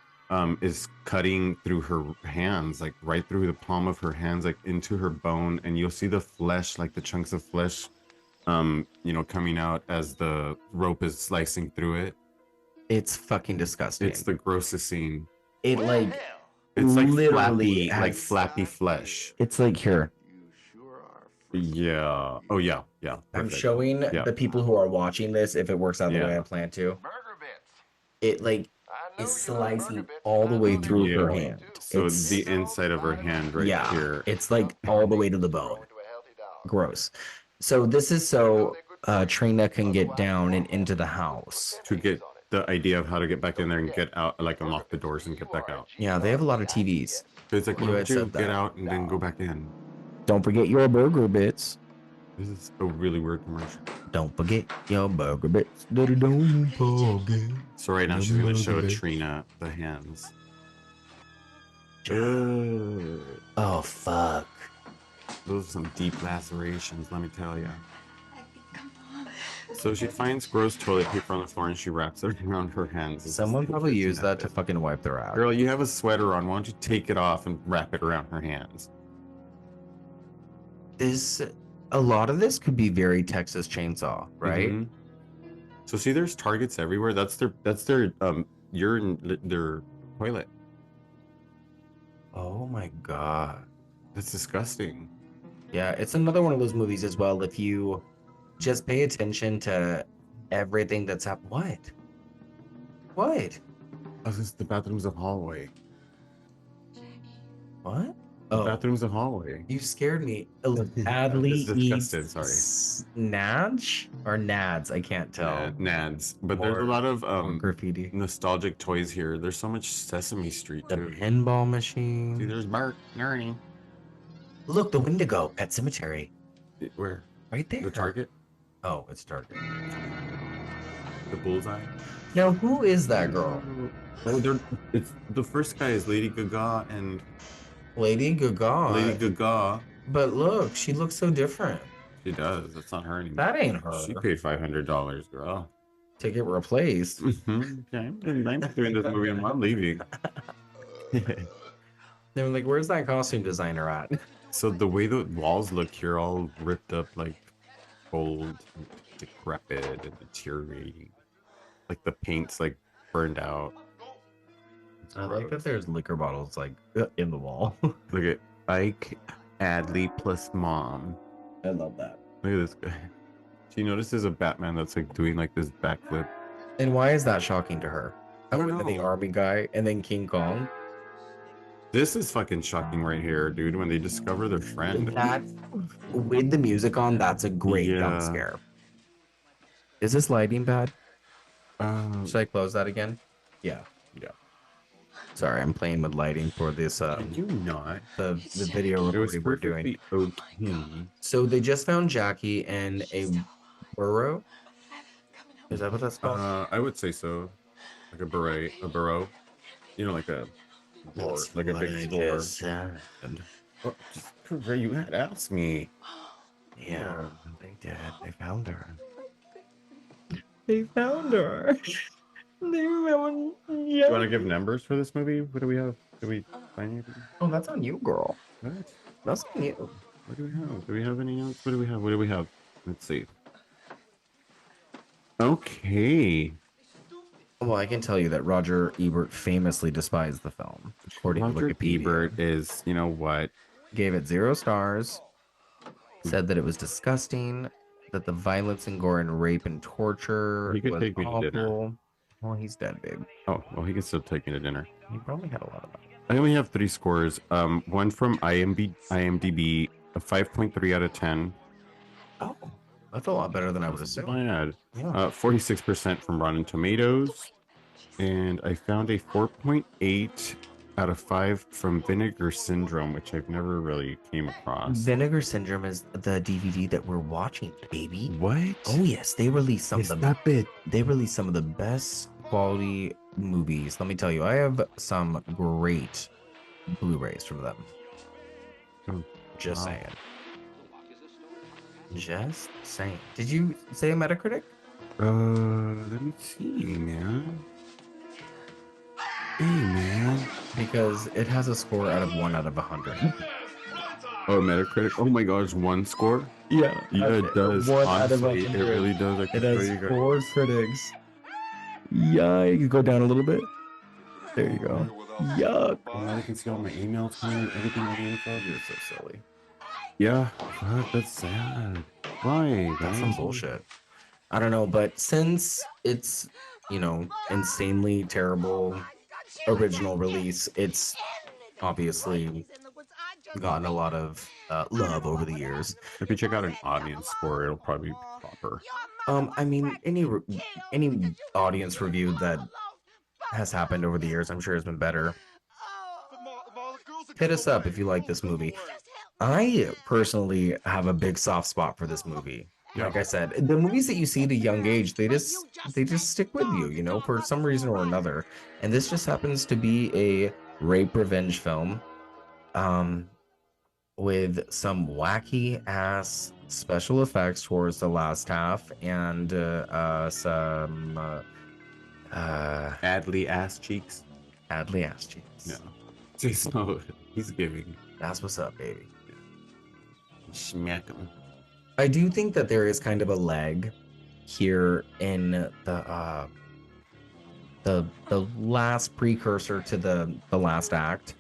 is cutting through her hands, like right through the palm of her hands, like into her bone, and you'll see the flesh, like the chunks of flesh, coming out as the rope is slicing through it. It's fucking disgusting. It's the grossest scene. It like It's like literally flappy flesh. It's like here. Yeah. Oh yeah. Yeah. I'm Perfect. showing Yeah. the people who are watching this if it works out the Yeah. way I plan to. Burger bits. It like I know is you love burger slicing bits. all the way through her Yeah. hand. So It's- the inside of her hand right yeah, here. it's like all the way to the bone. Gross. So this is so Trina can get down and into the house. To get the idea of how to get back in there and get out, like unlock the doors and get back out. Yeah, they have a lot of TVs. So it's like, why You don't had you said get that. out and then go back in? Don't forget your burger bits. This is a really weird commercial. Don't forget your burger bits. Don't forget. So right now your she's gonna show burger bits. Trina the hands. Oh fuck. Those are some deep lacerations, let me tell you. So she finds gross toilet paper on the floor and she wraps it around her hands. This is Someone the probably kitchen used that to method. fucking wipe their ass. Girl, you have a sweater on. Why don't you take it off and wrap it around her hands? A lot of this could be very Texas Chainsaw, right? Mhm. So see, there's targets everywhere. That's their urine, their toilet. Oh my god. That's disgusting. Yeah, it's another one of those movies as well. If you just pay attention to everything that's happened. What? Oh, this is the bathroom's a hallway. What? The Oh, bathroom's a hallway. you scared me. Adley Just eats disgusted, sorry. Nadge or Nads. I can't tell. Nads. But there's Or- a lot of Or graffiti. nostalgic toys here. There's so much Sesame Street The too. pinball See, machine. there's Bart and Ernie. Look, the Wendigo Pet Cemetery. Where? Right there. The Target? Oh, it's Target. The bullseye? Now, who is that girl? Oh, it's the first guy is Lady Gaga and Lady Gaga. Lady Gaga. But look, she looks so different. She does. That's not her anymore. That ain't her. She paid $500, girl. To get replaced. Okay, I'm not doing this movie. I'm not leaving. They were like, where's that costume designer at? So the way the walls look here, all ripped up, like old, and decrepit, and deteriorating. Like the paint's like burned out. I like that there's liquor bottles like in the wall. Look at Ike, Adley plus mom. I love that. Look at this guy. She notices a Batman that's like doing like this backflip. And why is that shocking to her? I don't The know. army guy and then King Kong. This is fucking shocking right here, dude. When they discover their friend. That with the music on, that's a great Yeah. jump scare. Is this lighting bad? Should I close that again? Yeah. Yeah. Sorry, I'm playing with lighting for this Did you not? the video It was recording we're doing. perfectly okay. So they just found Jackie in a burrow. Is that what that's called? I would say so. Like a burrow. You know, like a floor, like a big floor. Oh, just where you at? Ask me. Yeah, they did. They found her. They found her. They found. You want to give numbers for this movie? What do we have? Do we find anything? Oh, that's on you, girl. What? That's on you. What do we have? Do we have any else? What do we have? What do we have? Let's see. Okay. Well, I can tell you that Roger Ebert famously despised the film, according Roger to Wikipedia. Ebert is, you know what? Gave it 0 stars. Said that it was disgusting. That the violence and gore and rape and torture He could was take me to dinner. awful. Well, he's dead, babe. Oh, well, he can still take me to dinner. He probably had a lot of that. I only have 3 scores. One from IMDb, a 5.3 out of 10. Oh, that's a lot better than I would assume. Bad. Yeah. 46% from Rotten Tomatoes, and I found a 4.8 out of 5 from Vinegar Syndrome, which I've never really came across. Vinegar Syndrome is the DVD that we're watching, baby. What? Oh yes, they released some of them. Stop it. They released some of the best quality movies. Let me tell you, I have some great Blu-rays from them. Oh, Just wow. saying. Just saying. Did you say a Metacritic? Let me see, man. Hey, man. Because it has a score out of 1 out of 100. Oh, Metacritic. Oh my gosh, 1 score? Yeah, Yeah, it does. 1 out of Honestly, it 100. really does. I It can show has you guys. 4 critics. Yeah, you can go down a little bit. There you go. Yuck. Oh, now you can see all my emails coming, everything on the info. You're so silly. Yeah, fuck, that's sad. Why? That's some guys? bullshit. I don't know, but since it's, insanely terrible original release, it's obviously gotten a lot of love over the years. If you check out an audience score, it'll probably be proper. I mean, any audience review that has happened over the years, I'm sure has been better. Hit us up if you like this movie. I personally have a big soft spot for this movie. Like I said, the movies that you see at a young age, they just stick with you, you know, for some reason or another. And this just happens to be a rape revenge film, um, with some wacky ass special effects towards the last half and some Adley ass cheeks. Adley ass cheeks. No. Just no, he's giving. That's what's up, baby. Smack him. I do think that there is kind of a lag here in the last precursor to the last act.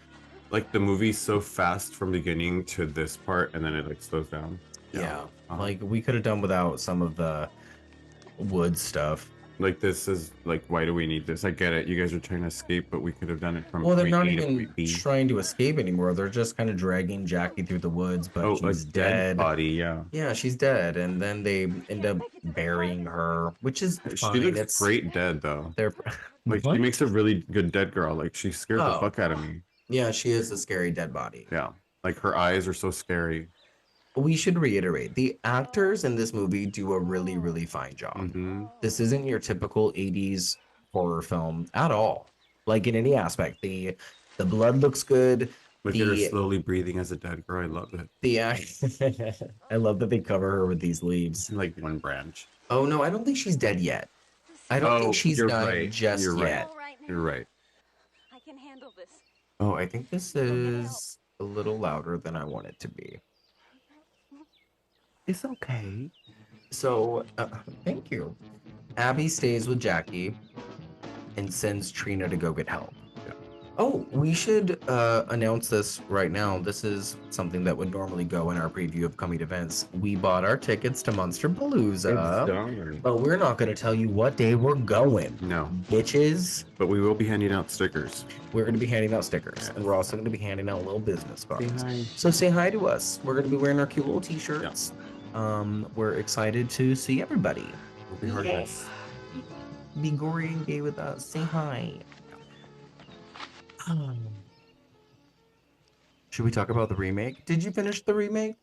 Like the movie's so fast from beginning to this part, and then it like slows down. Yeah. Uh-huh. Like we could have done without some of the wood stuff. Like this is like, why do we need this? I get it. You guys are trying to escape, but we could have done it from. Well, they're point not A to even point B. trying to escape anymore. They're just kind of dragging Jackie through the woods, but Oh, she's a dead dead. body. Yeah. Yeah, she's dead, and then they end up burying her, which is fine. She looks It's great dead though. they're Like What? she makes a really good dead girl. Like she scared the Oh. fuck out of me. Yeah, she is a scary dead body. Yeah. Like her eyes are so scary. We should reiterate the actors in this movie do a really, really fine job. Mm-hmm. This isn't your typical 80s horror film at all. Like in any aspect. The blood looks good. Look at her The slowly breathing as a dead girl. I love it. I love that they cover her with these leaves. Like one branch. Oh no, I don't think she's dead yet. I don't Oh, think she's you're died right. just You're right. yet. All right now. You're right. I can handle this. Oh, I think this is a little louder than I want it to be. It's okay. So, thank you. Abby stays with Jackie and sends Trina to go get help. Yeah. Oh, we should announce this right now. This is something that would normally go in our preview of coming events. We bought our tickets to Monster Palooza, done. but we're not going to tell you what day we're going. No, Bitches, but we will be handing out stickers. we're going to be handing out stickers, and we're also going to be handing out little business cards. hi. So say hi to us. We're going to be wearing our cute little t-shirts. We're excited to see everybody. We'll be hard Yes. Be gory and gay with us. Say hi. Should we talk about the remake? Did you finish the remake?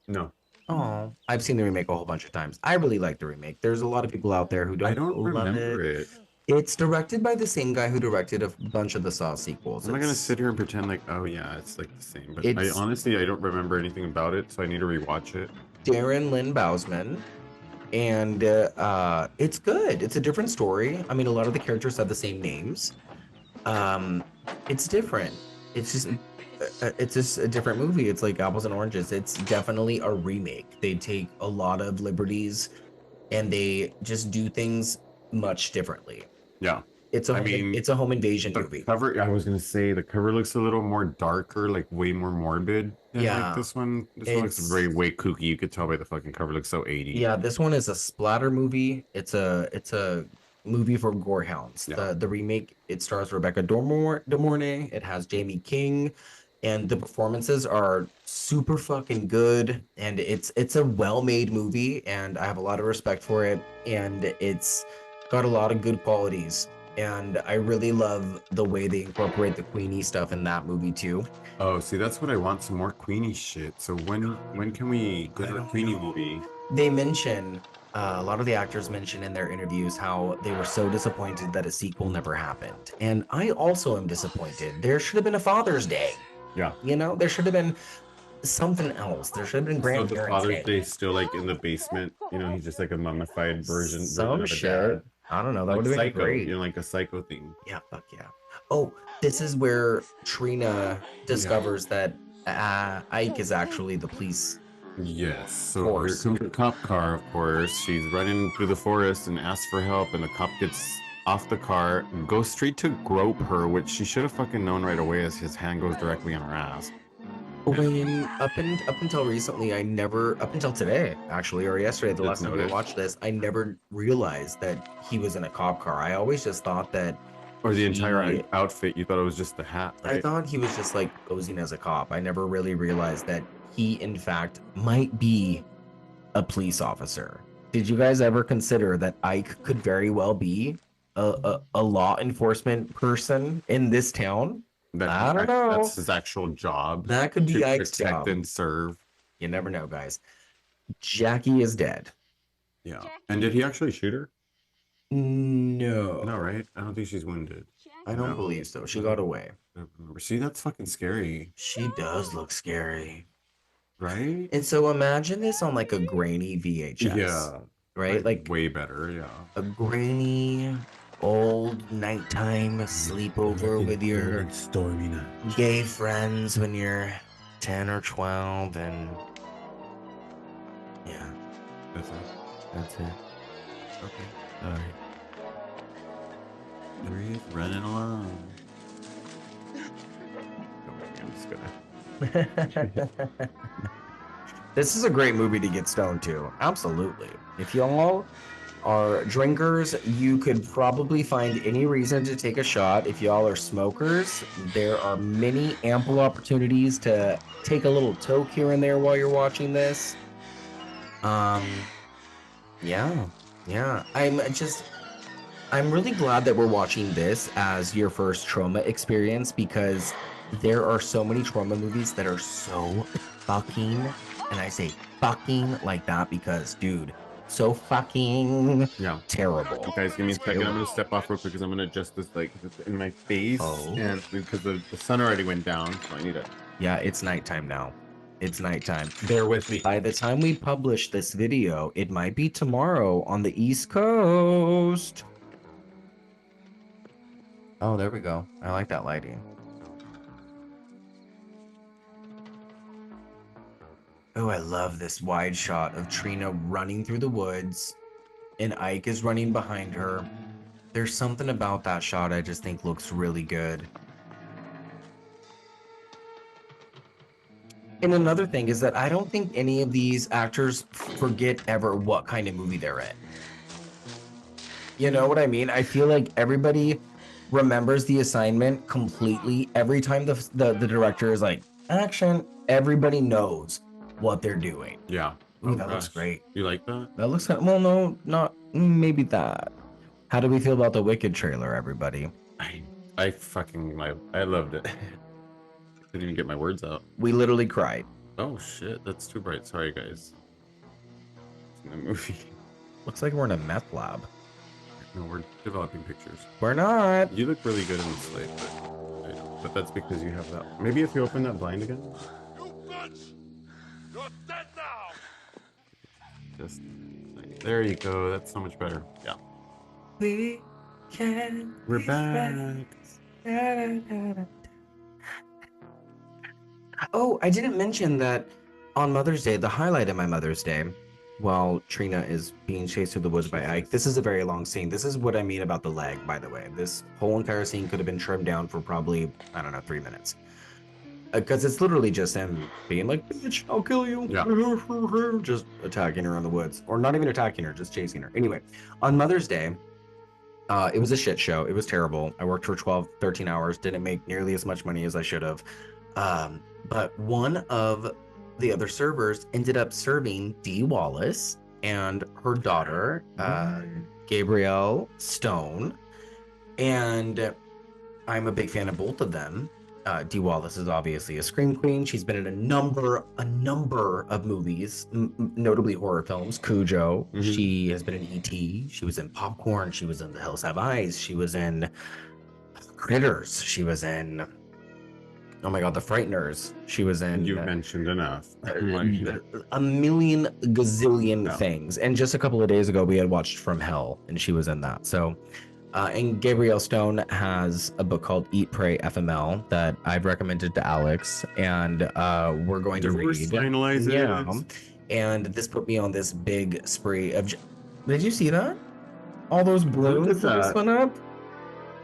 No, Oh, I've seen the remake a whole bunch of times. I really like the remake. There's a lot of people out there who don't, I don't love remember it. it. It's directed by the same guy who directed a bunch of the Saw sequels. I'm not gonna It's- sit here and pretend like, oh yeah, it's like the same. But I It's- honestly, I don't remember anything about it, so I need to rewatch it. Darren Lynn Bousman, and it's good. It's a different story. I mean, a lot of the characters have the same names. It's different. It's just a different movie. It's like apples and oranges. It's definitely a remake. They take a lot of liberties, and they just do things much differently. Yeah, It's I mean, it's a home invasion the movie. cover. I was gonna say the cover looks a little more darker, like way more morbid. Than Yeah. like this one. This one looks It's- very way kooky. You could tell by the fucking cover. It looks so 80. Yeah, this one is a splatter movie. It's a movie for gorehounds. Yeah. The remake, it stars Rebecca De Mornay. It has Jamie King, and the performances are super fucking good. And it's a well-made movie, and I have a lot of respect for it. And it's got a lot of good qualities. And I really love the way they incorporate the Queenie stuff in that movie too. Oh, see, that's what I want. Some more Queenie shit. So when can we go to the Queenie movie? They mention a lot of the actors mention in their interviews how they were so disappointed that a sequel never happened. And I also am disappointed. There should have been a Father's Day. Yeah. You know, there should have been something else. There should have been So the grandparents Father's Day. Day still like in the basement. You know, he's just like a mummified version Some of a shit. dad. I don't know. That Like would have been Psycho, great. you know, like a Psycho thing. Yeah, fuck yeah. Oh, this is where Trina discovers that Ike is actually the police. Yes. So Force. here comes the cop car, of course. She's running through the forest and asks for help, and the cop gets off the car and goes straight to grope her, which she should have fucking known right away as his hand goes directly on her ass. When up until recently, up until today, actually, or yesterday, the last Just time we noticed. watched this, I never realized that he was in a cop car. I always just thought that Or the entire He- outfit, you thought it was just the hat, I right? thought he was just like posing as a cop. I never really realized that he, in fact, might be a police officer. Did you guys ever consider that Ike could very well be a law enforcement person in this town? That I don't know. That's his actual job. That could be to Ike's protect job. and serve. You never know, guys. Jackie is dead. Yeah. And did he actually shoot her? No. No, right? I don't think she's wounded. I don't No. believe so. She got away. I don't remember. See, that's fucking scary, She does look scary. right? And so imagine this on like a grainy VHS. Yeah. Right? Like way better, yeah. a grainy, old nighttime sleepover with your stormy night. gay friends when you're 10 or 12. And yeah, That's it. that's it. Okay. All right. There he is, running along. I'm just gonna. This is a great movie to get stoned to. Absolutely. If y'all are drinkers, you could probably find any reason to take a shot. If y'all are smokers, there are many ample opportunities to take a little toke here and there while you're watching this. Yeah. I'm really glad that we're watching this as your first trauma experience, because there are so many trauma movies that are so fucking, and I say fucking like that because, dude, so fucking Yeah. terrible. Guys, give me a second. I'm gonna step off real quick because I'm gonna adjust this like in my face, Oh. and because the sun already went down, so I need to Yeah, it's nighttime now. It's nighttime. bear with me. By the time we publish this video, it might be tomorrow on the East Coast. Oh, there we go. I like that lighting. Oh, I love this wide shot of Trina running through the woods and Ike is running behind her. There's something about that shot I just think looks really good. And another thing is that I don't think any of these actors forget ever what kind of movie they're in. You know what I mean? I feel like everybody remembers the assignment completely. Every time the director is like, action, everybody knows what they're doing. Yeah. Ooh, that looks great. You like that? That looks, well, no, not maybe that. How do we feel about the Wicked trailer, everybody? I fucking I loved it. Didn't even get my words out. We literally cried. Oh shit, that's too bright. Sorry guys. It's in the movie. Looks like we're in a meth lab. No, we're developing pictures. We're not. You look really good in the slate, but that's because you have that. Maybe if you open that blind again. You bitch! You're dead now! Just there you go. That's so much better. Yeah. We can. We're back. Oh, I didn't mention that on Mother's Day, the highlight of my Mother's Day, while Trina is being chased through the woods by Ike. This is a very long scene. This is what I mean about the lag, by the way. This whole entire scene could have been trimmed down for probably, I don't know, 3 minutes. Because it's literally just him being like, bitch, I'll kill you. Yeah. Just attacking her in the woods. Or not even attacking her, just chasing her. Anyway, on Mother's Day, it was a shit show. It was terrible. I worked for 12, 13 hours, didn't make nearly as much money as I should have. But one of the other servers ended up serving Dee Wallace and her daughter, Gabrielle Stone. And I'm a big fan of both of them. Dee Wallace is obviously a scream queen. She's been in a number of movies, notably horror films. Cujo. Mhm. She has been in E.T. She was in Popcorn. She was in The Hills Have Eyes. She was in Critters. She was in, oh my God, The Frighteners. She was in. You've mentioned enough. A million gazillion things. And just a couple of days ago, we had watched From Hell, and she was in that. So, and Gabrielle Stone has a book called Eat, Pray, FML that I've recommended to Alex, and we're going to read. Finalize it. Yeah. And this put me on this big spree of. Did you see that? All those balloons that just went up?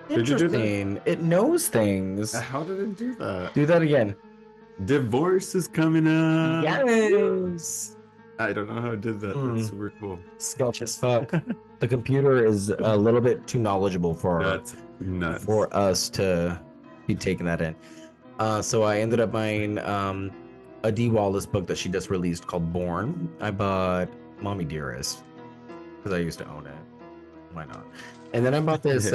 Did you do that? Interesting. It knows things. How did it do that? Do that again. Divorce is coming up. Yes. I don't know how it did that. That's super cool. Sketch as fuck. The computer is a little bit too knowledgeable for That's nuts. for us to be taking that in. So I ended up buying a Dee Wallace book that she just released called Born. I bought Mommy Dearest because I used to own it. Why not? And then I bought this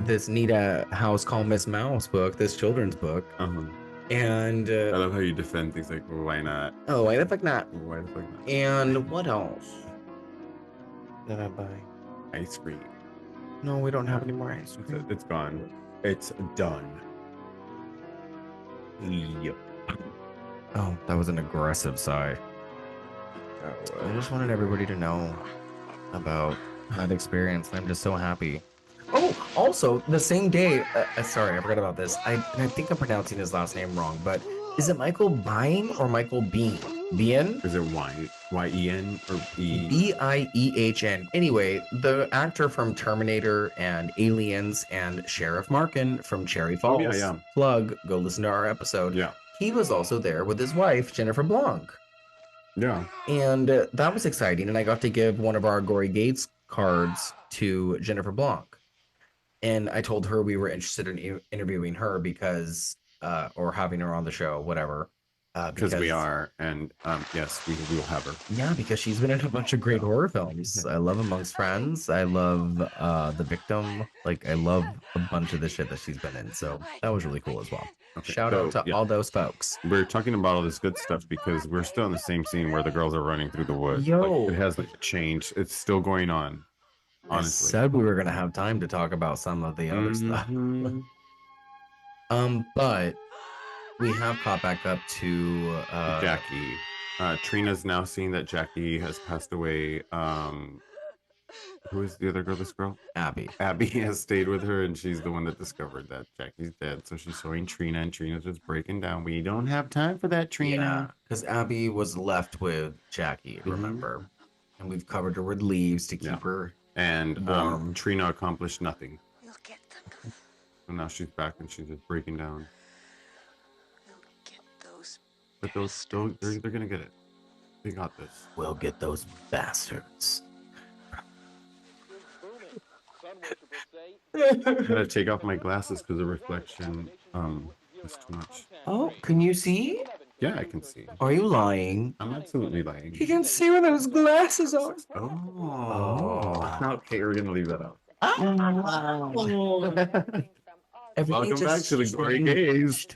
this Nita House called Miss Mouse book, this children's book, Uh-huh. and I love how you defend things like, well, why not? oh, why the fuck not? Why the fuck not? And what else did I buy? Ice cream. No, we don't have any more ice cream. It's gone. It's done. Yep. Oh, that was an aggressive sigh. I just wanted everybody to know about that experience. I'm just so happy. Oh, also, the same day, sorry, I forgot about this. I think I'm pronouncing his last name wrong, but is it Michael Biehn or Michael Bean? Bien? Is it Y-E-N or E? Biehn. Anyway, the actor from Terminator and Aliens and Sheriff Markin from Cherry Falls. Oh, yeah. Plug, go listen to our episode. Yeah. He was also there with his wife, Jennifer Blanc. Yeah. And that was exciting. And I got to give one of our Gory Gays cards to Jennifer Blanc. And I told her we were interested in interviewing her because, or having her on the show, whatever. Because we are. And yes, we will have her. Yeah, because she's been in a bunch of great horror films. I love Amongst Friends. I love The Victim. Like, I love a bunch of the shit that she's been in. So that was really cool as well. Okay, Shout out to yeah. all those folks. We're talking about all this good stuff because we're still in the same scene where the girls are running through the woods. Yo. Like, it hasn't changed. It's still going on. Honestly. I said we were going to have time to talk about some of the other stuff. Mhm. But we have caught back up to Jackie. Trina's now seeing that Jackie has passed away. Who is the other girl? This girl? Abby. Abby has stayed with her, and she's the one that discovered that Jackie's dead. So she's showing Trina, and Trina's just breaking down. We don't have time for that, Trina. Because Abby was left with Jackie, remember? And we've covered her with leaves to keep Yeah. her. And Warm. Trina accomplished nothing. We'll get them. So now she's back, and she's just breaking down. We'll get those. But those, they're gonna get it. They got this. We'll get those bastards. I gotta take off my glasses because the reflection is too much. Oh, can you see? Yeah, I can see. Are you lying? I'm absolutely lying. You can see where those glasses are. Oh. Okay, we're gonna leave that out. Everything's Welcome back to the Gory Gays.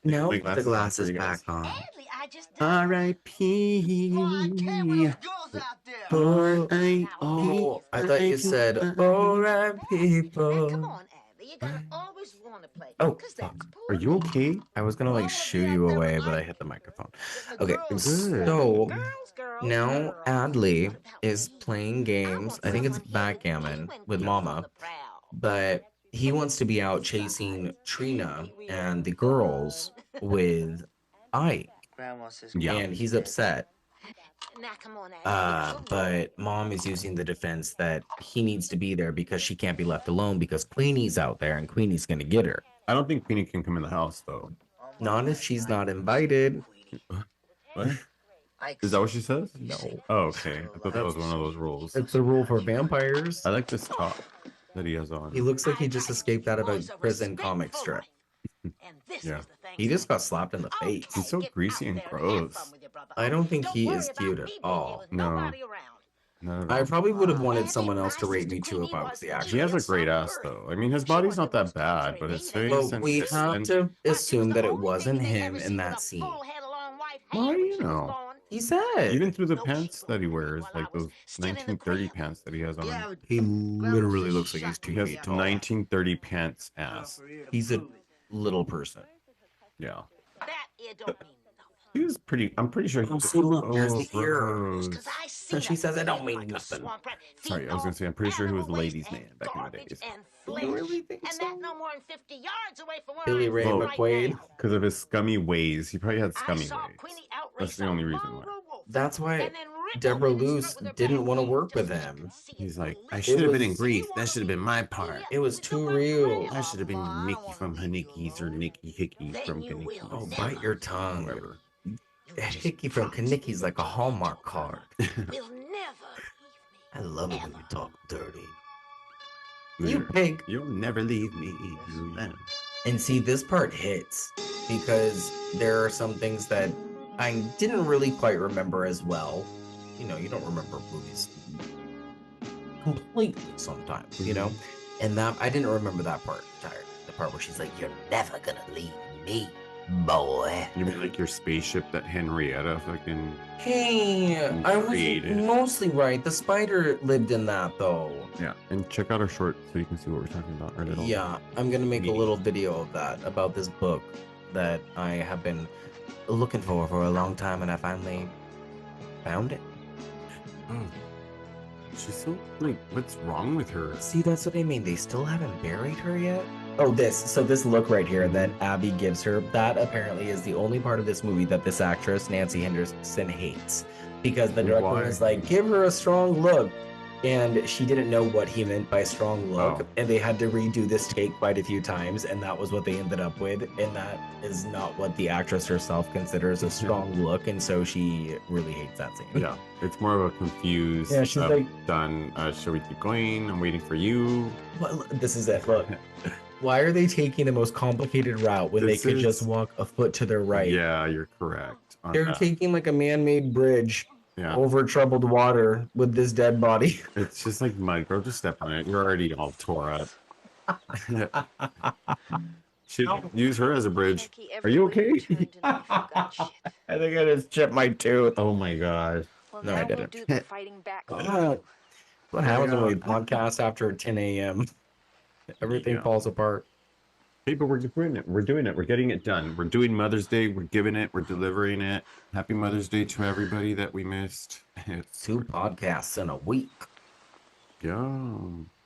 No, My put the glasses glasses on for you guys. back on. Badly, I just R.I.P. Well, I can't with those girls out there. Oh, I thought you said, alright, people. Come on, Abby. You don't always want to play. Oh, 'cause that's fuck. Are you okay? I was gonna like shoo you away, but I hit the microphone. Okay, Good. so Girls, now girls. Adley is playing games. I think it's backgammon with Mama, but he wants to be out chasing Trina and the girls with Ike, Grandma says, Yeah. and he's upset. Now, come on, Abby. But Mom is using the defense that he needs to be there because she can't be left alone because Queenie's out there and Queenie's gonna get her. I don't think Queenie can come in the house though. Not if she's not invited. What? Is that what she says? No. Oh, okay. I thought that was one of those rules. It's a rule for vampires. I like this top that he has on. He looks like he just escaped out of a prison comic strip. Yeah. He just got slapped in the face. He's so greasy and gross. I don't think he is cute at all. No. Not at I all. probably would have wanted someone else to rate me too if I was the actor. He has a great ass though. I mean, his body's not that bad, but his face But we and have to assume that it wasn't him in that scene. Why, you know? He said Even through the pants that he wears, like those 1930 pants that he has on. he literally looks like he's He 2 has feet tall. 1930 pants ass. He's a little person. Yeah. That it don't mean He was pretty. I'm pretty sure. Oh, see, look, there's the ear. gross. So she says it don't mean nothing. Sorry, I was gonna say, I'm pretty sure he was the ladies' man back in the days. You really think And so? that's no more than 50 yards away from where Billy I'm Ray from McQuaid? now. Because of his scummy ways. He probably had I scummy saw ways. Queenie outrace That's the a only reason mongrel why. wolf, That's why and then rip Deborah open his Luce throat with her didn't bare want to hands work just with so she him. could see He's his like, I legs. should have been was- in Greece. That should have been my part. It was too real. I should have been Mickey from Hanicki's or Nicky Hickey from Then you will. Kanicki. Oh, bite your tongue. Whatever. Hickey from Kanicki's like a Hallmark card. Will never I love it when you talk dirty. You You're- pig. You'll never leave me. You let him. And see, this part hits because there are some things that I didn't really quite remember as well. You know, you don't remember movies completely sometimes, you know? And that I didn't remember that part entirely. The part where she's like, "You're never gonna leave me, boy." You mean like your spaceship that Henrietta fucking... Hey, I was Created. mostly right. The spider lived in that though. Yeah. And check out our short so you can see what we're talking about. Our little... Yeah, I'm gonna make a mini. little video of that, about this book that I have been looking for a long time, and I finally found it. Oh. She's so, like, what's wrong with her? See, that's what I mean. They still haven't buried her yet. Oh, this look right here that Abby gives her, that apparently is the only part of this movie that this actress, Nancy Henderson, hates. Because the director Why? was like, give her a strong look. And she didn't know what he meant by strong look. Oh. And they had to redo this take quite a few times. And that was what they ended up with. And that is not what the actress herself considers a strong look. And so she really hates that scene. Yeah. It's more of a confused... Yeah, she's like... done. Shall we keep going? I'm waiting for you. Well, this is it. Look. Why are they taking the most complicated route when This they could is- just walk a foot to their right? Yeah, you're correct. on They're that. taking like a man-made bridge Yeah. over troubled water with this dead body. It's just like mud, bro. Just step on it. You're already all tore up. Should use her as a bridge. Are you okay? I think I just chipped my tooth. Oh my god. Well, No, I now we'll didn't. do the fighting back. What happens when we podcast after 10 a.m.? Everything Yeah. falls apart. Hey, but we're doing it. We're doing it. We're getting it done. We're doing Mother's Day. We're giving it. We're delivering it. Happy Mother's Day to everybody that we missed. It's 2 podcasts in a week. yeah.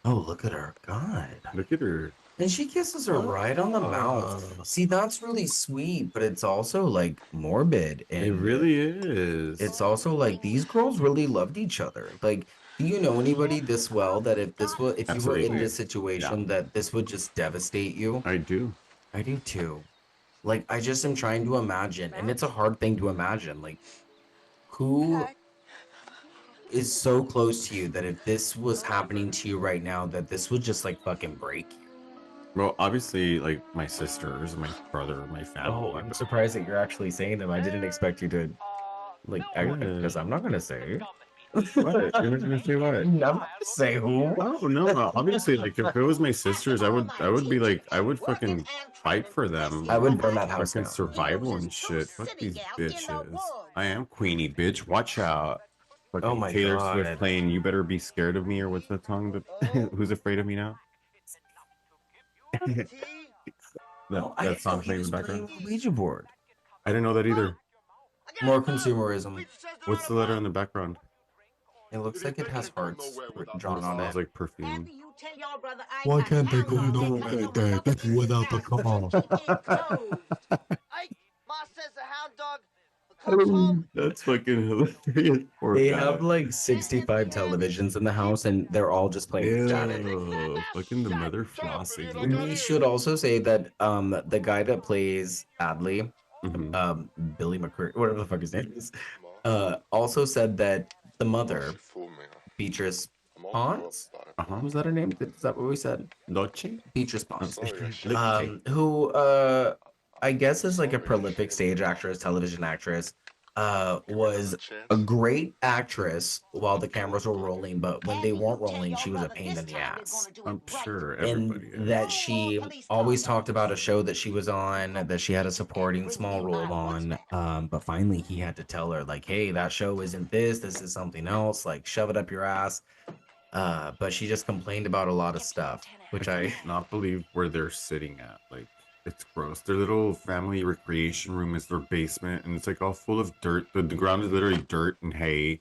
Oh, look at her. God. Look at her. And she kisses her right on the mouth. See, that's really sweet, but it's also like morbid. And It really is. it's also like these girls really loved each other. Like, do you know anybody this well that if you were in Absolutely. this situation that this would just devastate you? I do. I do too. Like, I just am trying to imagine, and it's a hard thing to imagine. Like, who is so close to you that if this was happening to you right now, that this would just like fucking break you? Well, obviously, like my sisters, my brother, my family. Oh, I'm surprised that you're actually saying them. I didn't expect you to, like, because I'm not gonna say. What? You're not gonna say what? I'm not gonna say who. Oh no! Obviously, like if it was my sisters, I would be like, I would fucking fight for them. I would burn that house Fucking down. survival and shit. Fuck these bitches. I am Queenie, bitch. Watch out. Fucking Oh my Taylor God. Swift playing "You Better Be Scared of Me" or what's that song? That Who's Afraid of Me Now? that song playing in the background. Ouija board. I didn't know that either. More consumerism. What's the letter in the background? It looks like it has hearts drawn on Smells it. like perfume. Why can't they go down like that without the call? Ma says the hound dog comes home. That's fucking hilarious. Poor They guy. have like 65 televisions in the house, and they're all just playing static. Ew, fucking the mother flossing. We should also say that the guy that plays Adley, Mhm. Billy McCurry, whatever the fuck his name is, also said that the mother, Beatrice Pons, was that her name? Is that what we said? Dolce? Beatrice Pons. Dolce. Who I guess is like a prolific stage actress, television actress, was a great actress while the cameras were rolling, but when they weren't rolling, she was a pain in the ass. I'm sure And everybody is. that she always talked about a show that she was on, that she had a supporting small role on. But finally he had to tell her, like, hey, that show isn't this is something else, like shove it up your ass. But she just complained about a lot of stuff, which I Not believe where they're sitting at. Like, it's gross. Their little family recreation room is their basement, and it's like all full of dirt. The ground is literally dirt and hay.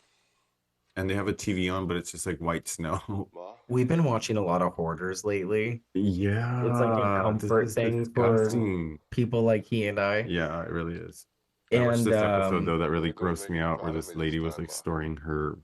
And they have a TV on, but it's just like white snow. we've been watching a lot of Hoarders lately. Yeah. It's like a this comfort is thing for disgusting. people like he and I. Yeah, it really is. I watched And this episode though that really grossed me out, where this lady was like storing her,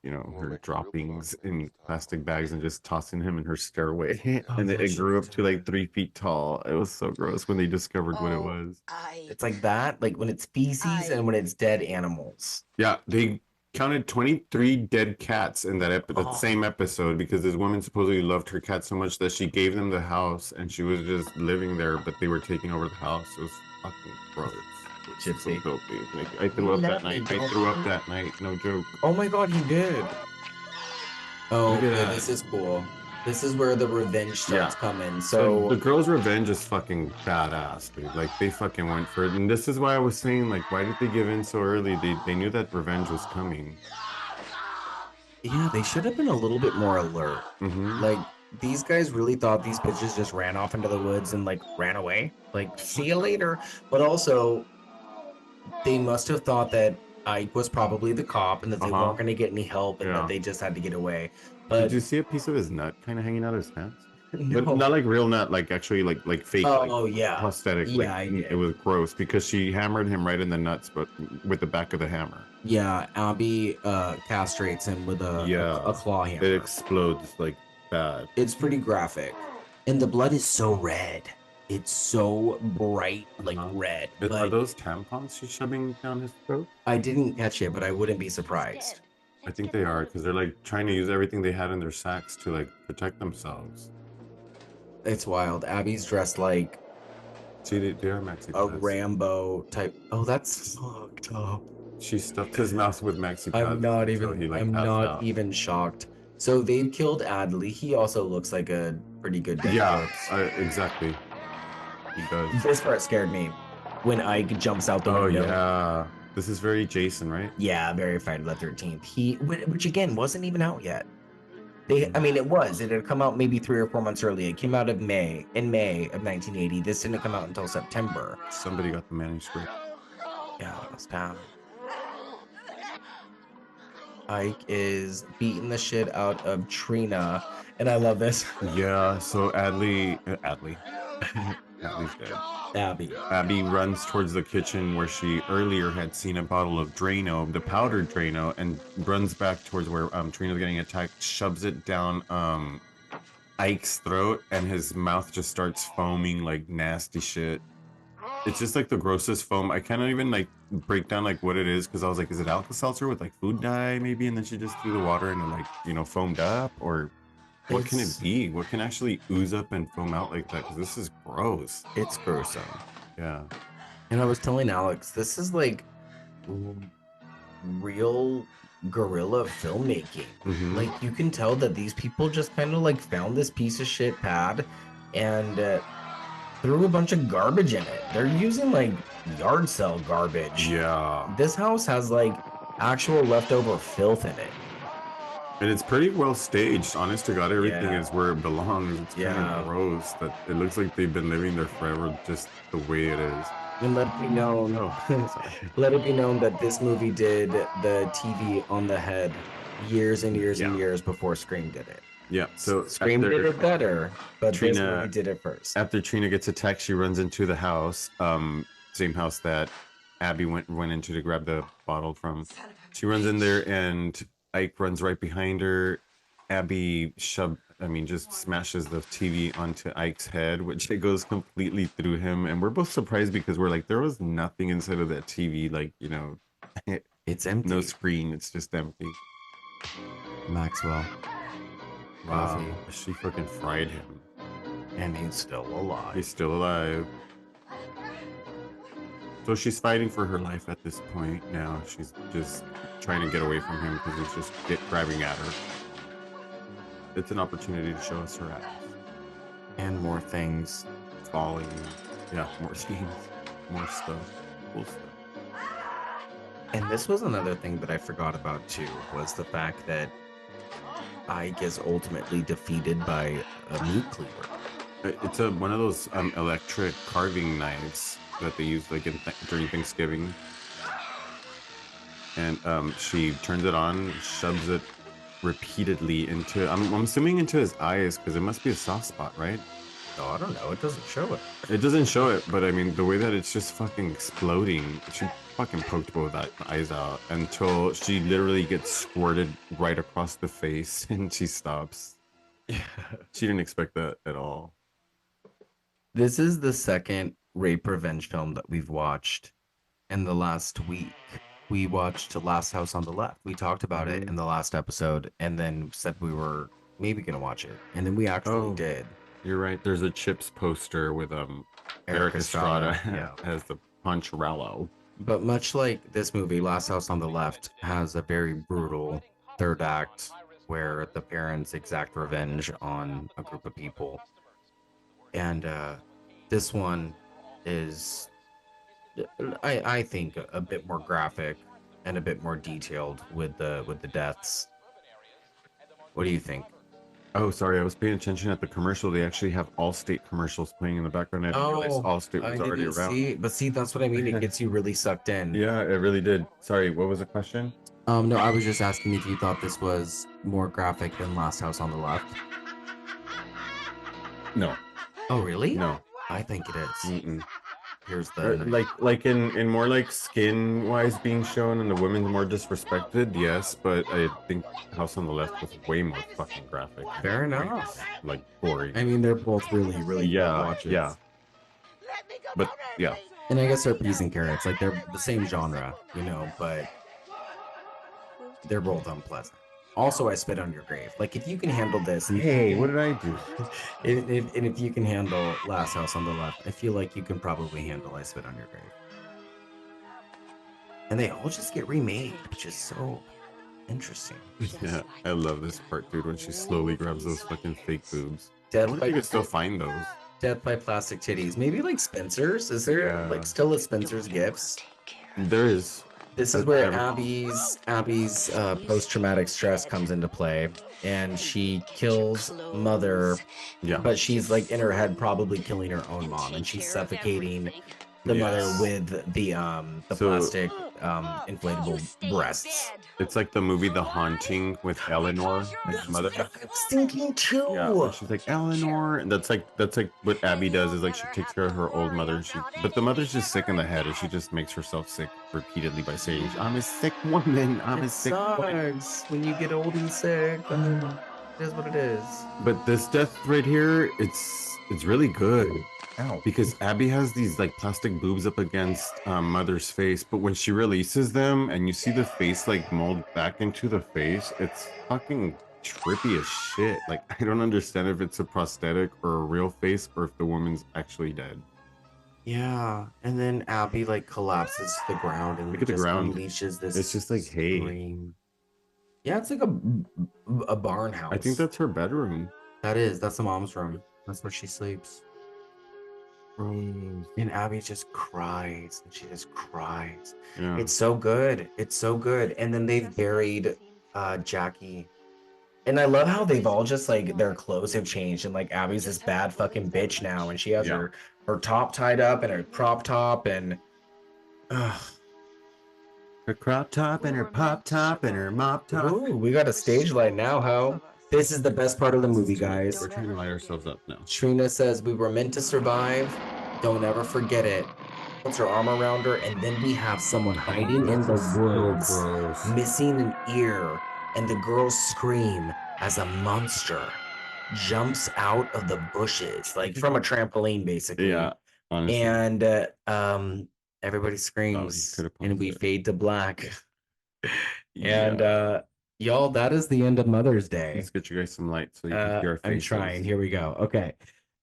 her droppings in plastic bags and just tossing him in her stairway, Oh, and it that's grew up to like 3 feet tall. It was so gross when they discovered what it was. it's like that, like when it's feces and when it's dead animals. Yeah, they counted 23 dead cats in that that same episode because this woman supposedly loved her cat so much that she gave them the house and she was just living there, but they were taking over the house. It was fucking gross. It's so Gypsy. filthy. Like, I threw up that night. I threw up that night. No joke. Oh my god, he did. Oh, Look at okay, that. this is cool. This is where the revenge starts Yeah. coming. So the So girl's revenge is fucking badass, dude. Like they fucking went for it, and this is why I was saying, like, why did they give in so early? They knew that revenge was coming. yeah, they should have been a little bit more alert. Mm-hmm. Like these guys really thought these bitches just ran off into the woods and like ran away. Like, see you later. But also, they must have thought that Ike was probably the cop and that they Uh-huh. weren't going to get any help and Yeah. that they just had to get away. Did But you see a piece of his nut kind of hanging out of his pants? But no. not like real nut, like actually like fake, like Oh yeah, prosthetic. yeah, Like I did. it was gross because she hammered him right in the nuts, but with the back of the hammer. Yeah, Abby castrates him with a claw hammer. It explodes like bad. It's pretty graphic, and the blood is so red. It's so bright, like red. Are But those tampons she's shoving down his throat? I didn't catch it, but I wouldn't be surprised. I think they are because they're like trying to use everything they had in their sacks to like protect themselves. It's wild. Abby's dressed like See, they are maxi a pads. Rambo type. Oh, that's fucked up. She stuffed his mouth with maxi pads. I'm not until even. he, like, I'm passed not out. even shocked. So they've killed Adley. He also looks like a pretty good dead Yeah, corpse. exactly. He does. This part scared me when Ike jumps out the Oh window. yeah, this is very Jason, right? Yeah, very Friday the 13th. Which again wasn't even out yet. I mean, it was. It had come out maybe 3 or 4 months earlier. It came out in May of 1980. This didn't come out until September. Somebody got the manuscript. Yeah, it's down. Ike is beating the shit out of Trina, and I love this. Yeah, so Adley's dead. Abby. Abby runs towards the kitchen where she earlier had seen a bottle of Drano, the powdered Drano, and runs back towards where Trina's getting attacked, shoves it down Ike's throat, and his mouth just starts foaming like nasty shit. It's just like the grossest foam. I cannot even like break down like what it is because I was like, is it Alka-Seltzer with like food dye maybe? And then she just threw the water and it like, foamed up, or what can it be? What can actually ooze up and foam out like that? Because this is gross. It's gruesome. Yeah. And I was telling Alex, this is like real guerrilla filmmaking. Mhm. Like you can tell that these people just kind of like found this piece of shit pad and threw a bunch of garbage in it. They're using like yard sale garbage. Yeah. This house has like actual leftover filth in it. And it's pretty well staged. Honest to God, everything Yeah. is where it belongs. It's kind Yeah. of gross that it looks like they've been living there forever, just the way it is. And let it be known, let it be known that this movie did the TV on the head years and years and Yeah. years before Scream did it. Yeah. So Scream did it better, but this Trina- movie did it first. after Trina gets attacked, she runs into the house, same house that Abby went into to grab the bottle from. She runs in there and Ike runs right behind her. Abby just smashes the TV onto Ike's head, which it goes completely through him. And we're both surprised because we're like, there was nothing inside of that TV, like, It's empty. no screen, it's just empty. Maxwell. Wow, Buffy. she fucking fried him. And he's still alive. He's still alive. So she's fighting for her life at this point now. She's just trying to get away from him because he's just grabbing at her. It's an opportunity to show us her ass. And more things. Falling. Yeah, more scenes. More stuff. Cool stuff. And this was another thing that I forgot about too, was the fact that Ike is ultimately defeated by a meat cleaver. It's one of those electric carving knives that they use like during Thanksgiving. And she turns it on, shoves it repeatedly into, I'm assuming into his eyes because it must be a soft spot, right? Oh, I don't know. It doesn't show it. It doesn't show it, but I mean, the way that it's just fucking exploding, she fucking poked both eyes out until she literally gets squirted right across the face and she stops. Yeah. She didn't expect that at all. This is the second rape revenge film that we've watched in the last week. We watched Last House on the Left. We talked about it in the last episode and then said we were maybe going to watch it. And then we actually did. You're right. There's a Chips poster with Eric Estrada as the Poncherello. But much like this movie, Last House on the Left has a very brutal third act where the parents exact revenge on a group of people. And this one is, I think, a bit more graphic and a bit more detailed with the deaths. What do you think? Oh, sorry, I was paying attention at the commercial. They actually have Allstate commercials playing in the background. I didn't realize Allstate I was already didn't around. see, but see, that's what I mean. It gets you really sucked in. Yeah, it really did. Sorry, what was the question? No, I was just asking if you thought this was more graphic than Last House on the Left. No, Oh, really? no. I think it is. Mm-mm. Here's Or, the like in more like skin wise being shown and the women's more disrespected, yes, but I think House on the Left was way more fucking graphic. fair enough. Like gory. I mean, they're both really, really good Yeah, watches. yeah. Let me go But down there, yeah. please. And I guess they're peas and carrots. Like they're the same genre, you know, but they're both unpleasant. Also, I spit on your grave. Like if you can handle this, and Hey, what did I do? and if you can handle Last House on the Left, I feel like you can probably handle I Spit on Your Grave. And they all just get remade, which is so interesting. Yeah, I love this part, dude, when she slowly grabs those fucking fake boobs. I Death wonder if you by, could still find those. Death by Plastic Titties. Maybe like Spencer's. Is there Yeah. like still a Spencer's Gifts? There is. This is That's where every- Abby's post-traumatic stress comes into play, and she kills mother, Yeah. but she's like in her head probably killing her own mom, and she's suffocating the mother Yes. with the So- plastic inflatable breasts. It's like the movie The Haunting with Eleanor and her mother. I was thinking too. Yeah, and she's like Eleanor, and that's like what Abby does is like she takes care of her old mother, and but the mother's just sick in the head, and she just makes herself sick repeatedly by saying, "I'm a sick woman. I'm a It sick woman." sucks when you get old and sick. It is what it is. But this death right here, it's really good. Ow. Because Abby has these like plastic boobs up against mother's face, but when she releases them and you see the face like mold back into the face, it's fucking trippy as shit. Like I don't understand if it's a prosthetic or a real face or if the woman's actually dead. Yeah, and then Abby like collapses to the ground and Look at the just ground. unleashes this. It's just like, hey. scream. Yeah, it's like a barn house. I think that's her bedroom. that's the mom's room. That's where she sleeps. Gross. And Abby just cries, and she just cries. Yeah. It's so good. It's so good. And then they've buried Jackie. And I love how they've all just like their clothes have changed, and like Abby's this bad fucking bitch now, and she has Yeah. her top tied up and her crop top, and Her crop top and her pop top and her mop top. ooh, we got a stage light now, ho. This is the best part of the movie, guys. We're trying to light ourselves up now. Trina says we were meant to survive. Don't ever forget it. Puts her arm around her, and then we have someone hiding in the woods, gross. missing an ear, and the girls scream as a monster jumps out of the bushes, like from a trampoline, basically. Yeah, honestly. And everybody screams, could've and we paused it. fade to black. Yeah. And y'all, that is the end of Mother's Day. Let's get you guys some light so you can see our I'm faces. trying. Here we go. Okay.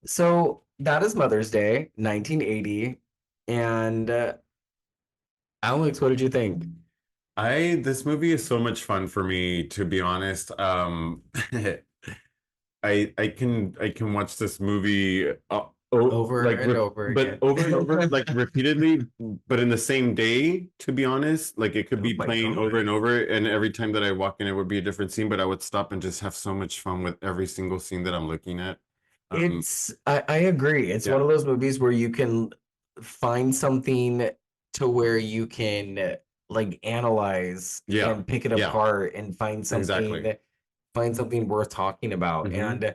So that is Mother's Day, 1980. And Alex, what did you think? This movie is so much fun for me, to be honest. I can watch this movie Over and over but again. over and over, like repeatedly, but in the same day, to be honest. Like it could be Oh my playing God. over and over, and every time that I walk in, it would be a different scene, but I would stop and just have so much fun with every single scene that I'm looking at. I agree. It's one yeah. of those movies where you can find something to where you can like analyze Yeah, and pick it yeah. apart and find something worth talking about. Mhm. And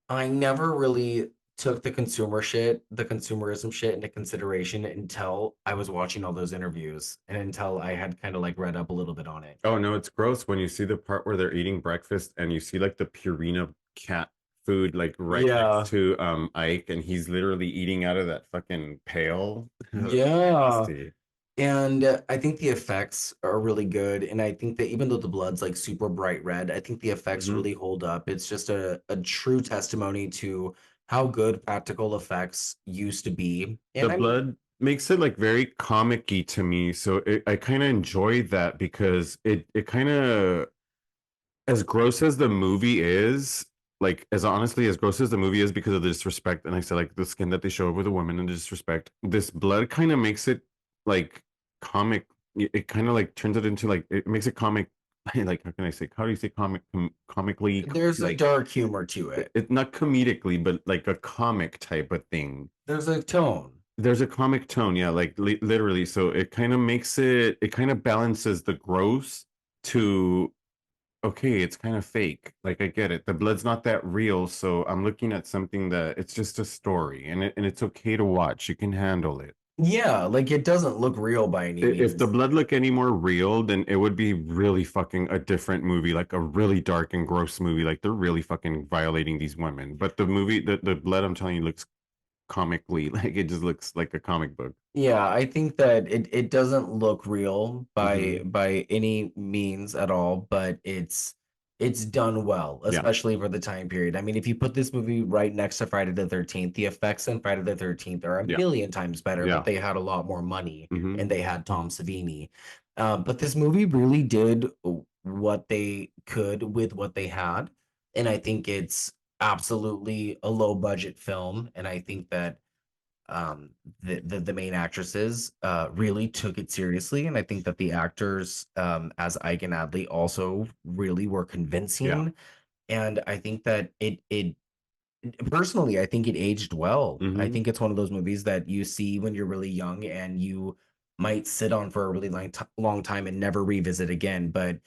I never really took the consumerism shit into consideration until I was watching all those interviews and until I had kind of like read up a little bit on it. Oh no, it's gross when you see the part where they're eating breakfast and you see like the Purina cat food like right Yeah. next to Ike, and he's literally eating out of that fucking pail. Yeah. Nasty. And I think the effects are really good. And I think that even though the blood's like super bright red, I think the effects Mhm. really hold up. It's just a true testimony to how good practical effects used to be. And The I mean, blood makes it like very comic-y to me, so I kind of enjoy that because it kind of as gross as the movie is, like as honestly as gross as the movie is because of the disrespect, and I said like the skin that they show over the women and the disrespect, this blood kind of makes it like comic. It kind of like turns it into like it makes it comic. Like how can I say? How do you say comic? Comically, There's a like dark humor to it. it not comedically, but like a comic type of thing. There's a tone. There's a comic tone, yeah, like literally. So it kind of makes it. It kind of balances the gross to okay, it's kind of fake. Like I get it. The blood's not that real, so I'm looking at something that it's just a story and it's okay to watch. You can handle it. Yeah, like it doesn't look real by any means. If the blood looked any more real, then it would be really fucking a different movie, like a really dark and gross movie. Like they're really fucking violating these women. But the movie, the blood, I'm telling you, looks comically like it just looks like a comic book. Yeah, I think that it doesn't look real Mhm. by any means at all, but it's done well, Yeah. especially for the time period. I mean, if you put this movie right next to Friday the 13th, the effects in Friday the 13th are a Yeah. million times better, Yeah. but they had a lot more money Mhm. and they had Tom Savini. But this movie really did what they could with what they had, and I think it's absolutely a low budget film, and I think that um the main actresses really took it seriously, and I think that the actors as Ike and Adley also really were convincing, and I think that it personally I think it aged well. I Mhm. think it's one of those movies that you see when you're really young and you might sit on for a really long time and never revisit again, but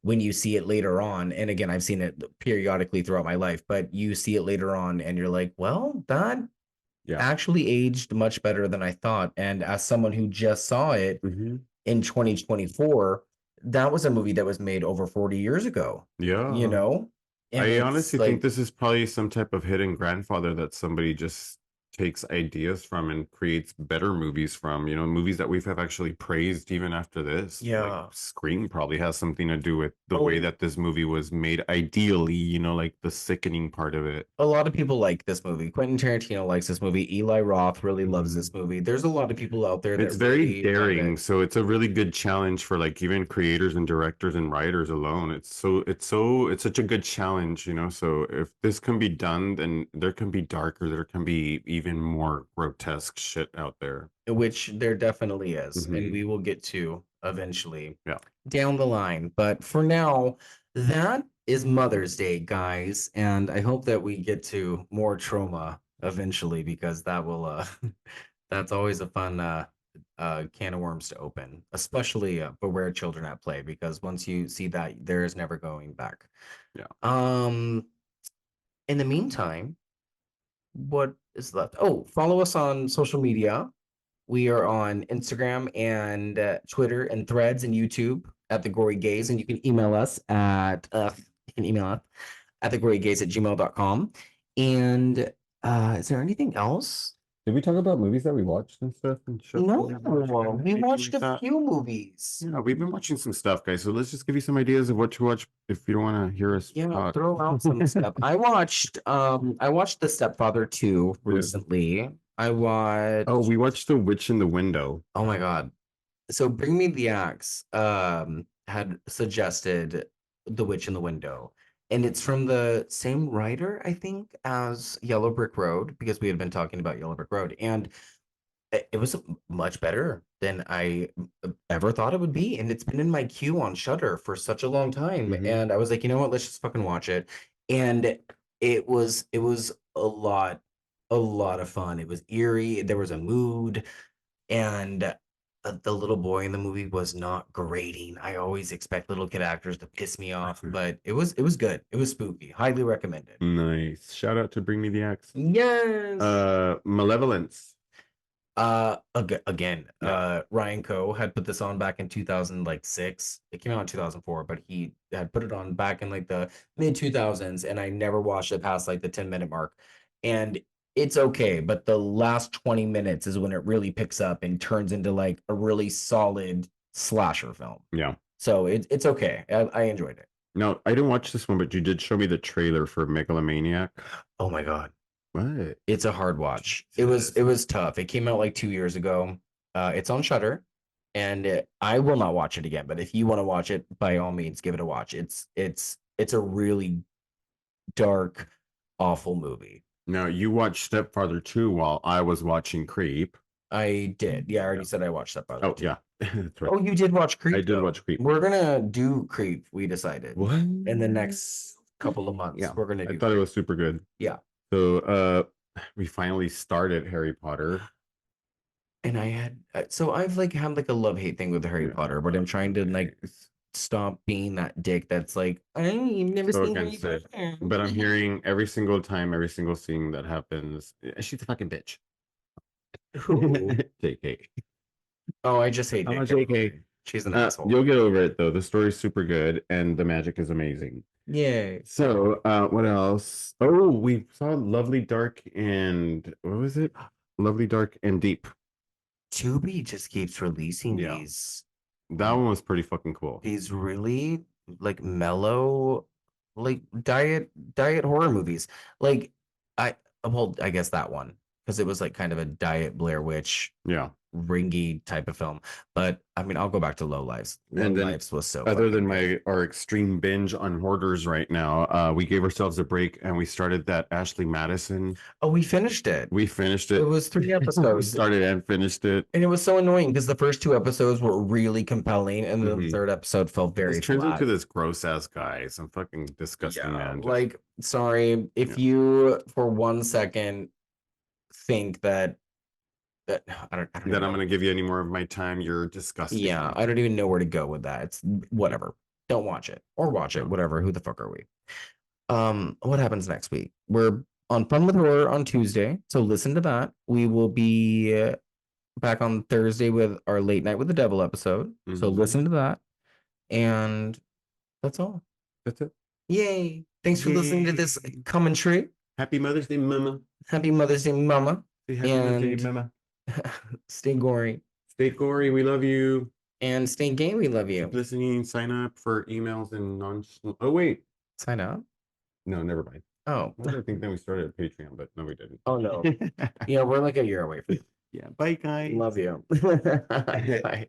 when you see it later on, and again I've seen it periodically throughout my life, but you see it later on and you're like, well, that Yeah. actually aged much better than I thought. And as someone who just saw it Mhm. in 2024, that was a movie that was made over 40 years ago, Yeah. you know? And I it's honestly think like, this is probably some type of hidden grandfather that somebody just takes ideas from and creates better movies from, you know, movies that we've have actually praised even after this. Like yeah. Scream probably has something to do with the Oh, way that this movie was made ideally, you know, like the sickening part of it. a lot of people like this movie. Quentin Tarantino likes this movie. Eli Roth really loves this movie. There's a lot of people out there It's that very really love daring, it. so it's a really good challenge for like even creators and directors and writers alone. It's such a good challenge, you know. So if this can be done, then there can be darker, there can be even more grotesque shit out there. Which there definitely is, and Mhm. we will get to eventually Yeah. down the line. But for now, that is Mother's Day, guys, and I hope that we get to more trauma eventually because that will that's always a fun can of worms to open, especially beware children at play, because once you see that, there is never going back. Yeah. In the meantime, what is left? Oh, follow us on social media. We are on Instagram and Twitter and Threads and YouTube at the Gory Gays, and you can email us at thegorygays@gmail.com. And is there anything else? Did we talk about movies that we watched and stuff and shows No, that we watched? we Anything watched like a that? few movies. Yeah, we've been watching some stuff, guys. So let's just give you some ideas of what to watch if you don't want to hear us Yeah, talk. throw out some stuff. I watched The Stepfather 2 Yeah. recently. I watched Oh, we watched The Witch in the Window. Oh my God. So Bring Me the Axe had suggested The Witch in the Window. And it's from the same writer, I think, as Yellow Brick Road, because we had been talking about Yellow Brick Road. And it was much better than I ever thought it would be. And it's been in my queue on Shudder for such a long time. Mhm. And I was like, you know what, let's just fucking watch it. And it was a lot of fun. It was eerie, there was a mood, and the little boy in the movie was not grating. I always expect little kid actors to piss me off, but it was good. It was spooky. Highly recommended. Nice. Shout out to Bring Me the Axe. Yes. Malevolence. Again, Yeah. Ryan Coe had put this on back in 2006. It came out in 2004, but he had put it on back in like the mid 2000s, and I never watched it past like the 10-minute mark. And it's okay, but the last 20 minutes is when it really picks up and turns into like a really solid slasher film. Yeah. So it's okay. I enjoyed it. No, I didn't watch this one, but you did show me the trailer for Megalomaniac. Oh my God. What? It's a hard watch. It was tough. It came out like 2 years ago. It's on Shudder, and I will not watch it again. But if you want to watch it, by all means, give it a watch. It's It's a really dark, awful movie. Now you watched Stepfather 2 while I was watching Creep. I did. Yeah, I already said I watched that part. Oh yeah, that's right. Oh, you did watch Creep? I did though. watch Creep. We're gonna do Creep, we decided. What? In the next couple of months. Yeah, We're gonna do I thought it Creep. was super good. Yeah. So we finally started Harry Potter. And I had so I've like had like a love-hate thing with Harry Yeah. Potter, but I'm trying to like stop being that dick that's like, I've never So seen Harry against it. Potter. But I'm hearing every single time, every single scene that happens, she's a fucking bitch. Who? JK. Oh, I just hate Oh, JK. JK. She's an asshole. You'll get over it though. The story's super good and the magic is amazing. Yay. So, what else? Oh, we saw Lovely Dark and what was it? Lovely Dark and Deep. Tubi just keeps releasing Yeah. these That one was pretty fucking cool. really like mellow, like diet horror movies. Like I guess that one because it was like kind of a diet Blair Witch Yeah. ringy type of film. But I mean, I'll go back to Low Lives. Low And then Lives was so Other than fucking good. our extreme binge on Hoarders right now, we gave ourselves a break and we started that Ashley Madison. Oh, we finished it. We finished It it. was 3 We episodes. started and finished it. And it was so annoying because the first 2 episodes were really compelling, and then the Mhm. third episode felt very This turns flat. into this gross ass guy. Some fucking disgusting man. Just- Like, sorry, if you for 1 second think that I don't that even I'm know. gonna give you any more of my time. You're disgusting. Yeah, I don't even know where to go with that. It's whatever. Don't watch it or watch it, whatever. Who the fuck are we? What happens next week? We're on Fun with Horror on Tuesday, so listen to that. We will be back on Thursday with our Late Night with the Devil episode. So Mhm. listen to that. And that's all. That's it. Yay. Thanks for listening to this Yay. commentary. Happy Mother's Day, Mama. Happy Mother's Day, Mama. Say Happy Mother's Day, And- Mama. Stay gory. Stay gory. We love you. And stay gay. We love you. Keep listening. Sign up for emails and non. Oh wait, Sign up. no, never mind. Oh. I think then we started a Patreon, but no, we didn't. Oh no. Yeah, we're like a year away from you. Yeah. Bye, guys. Love you. Bye.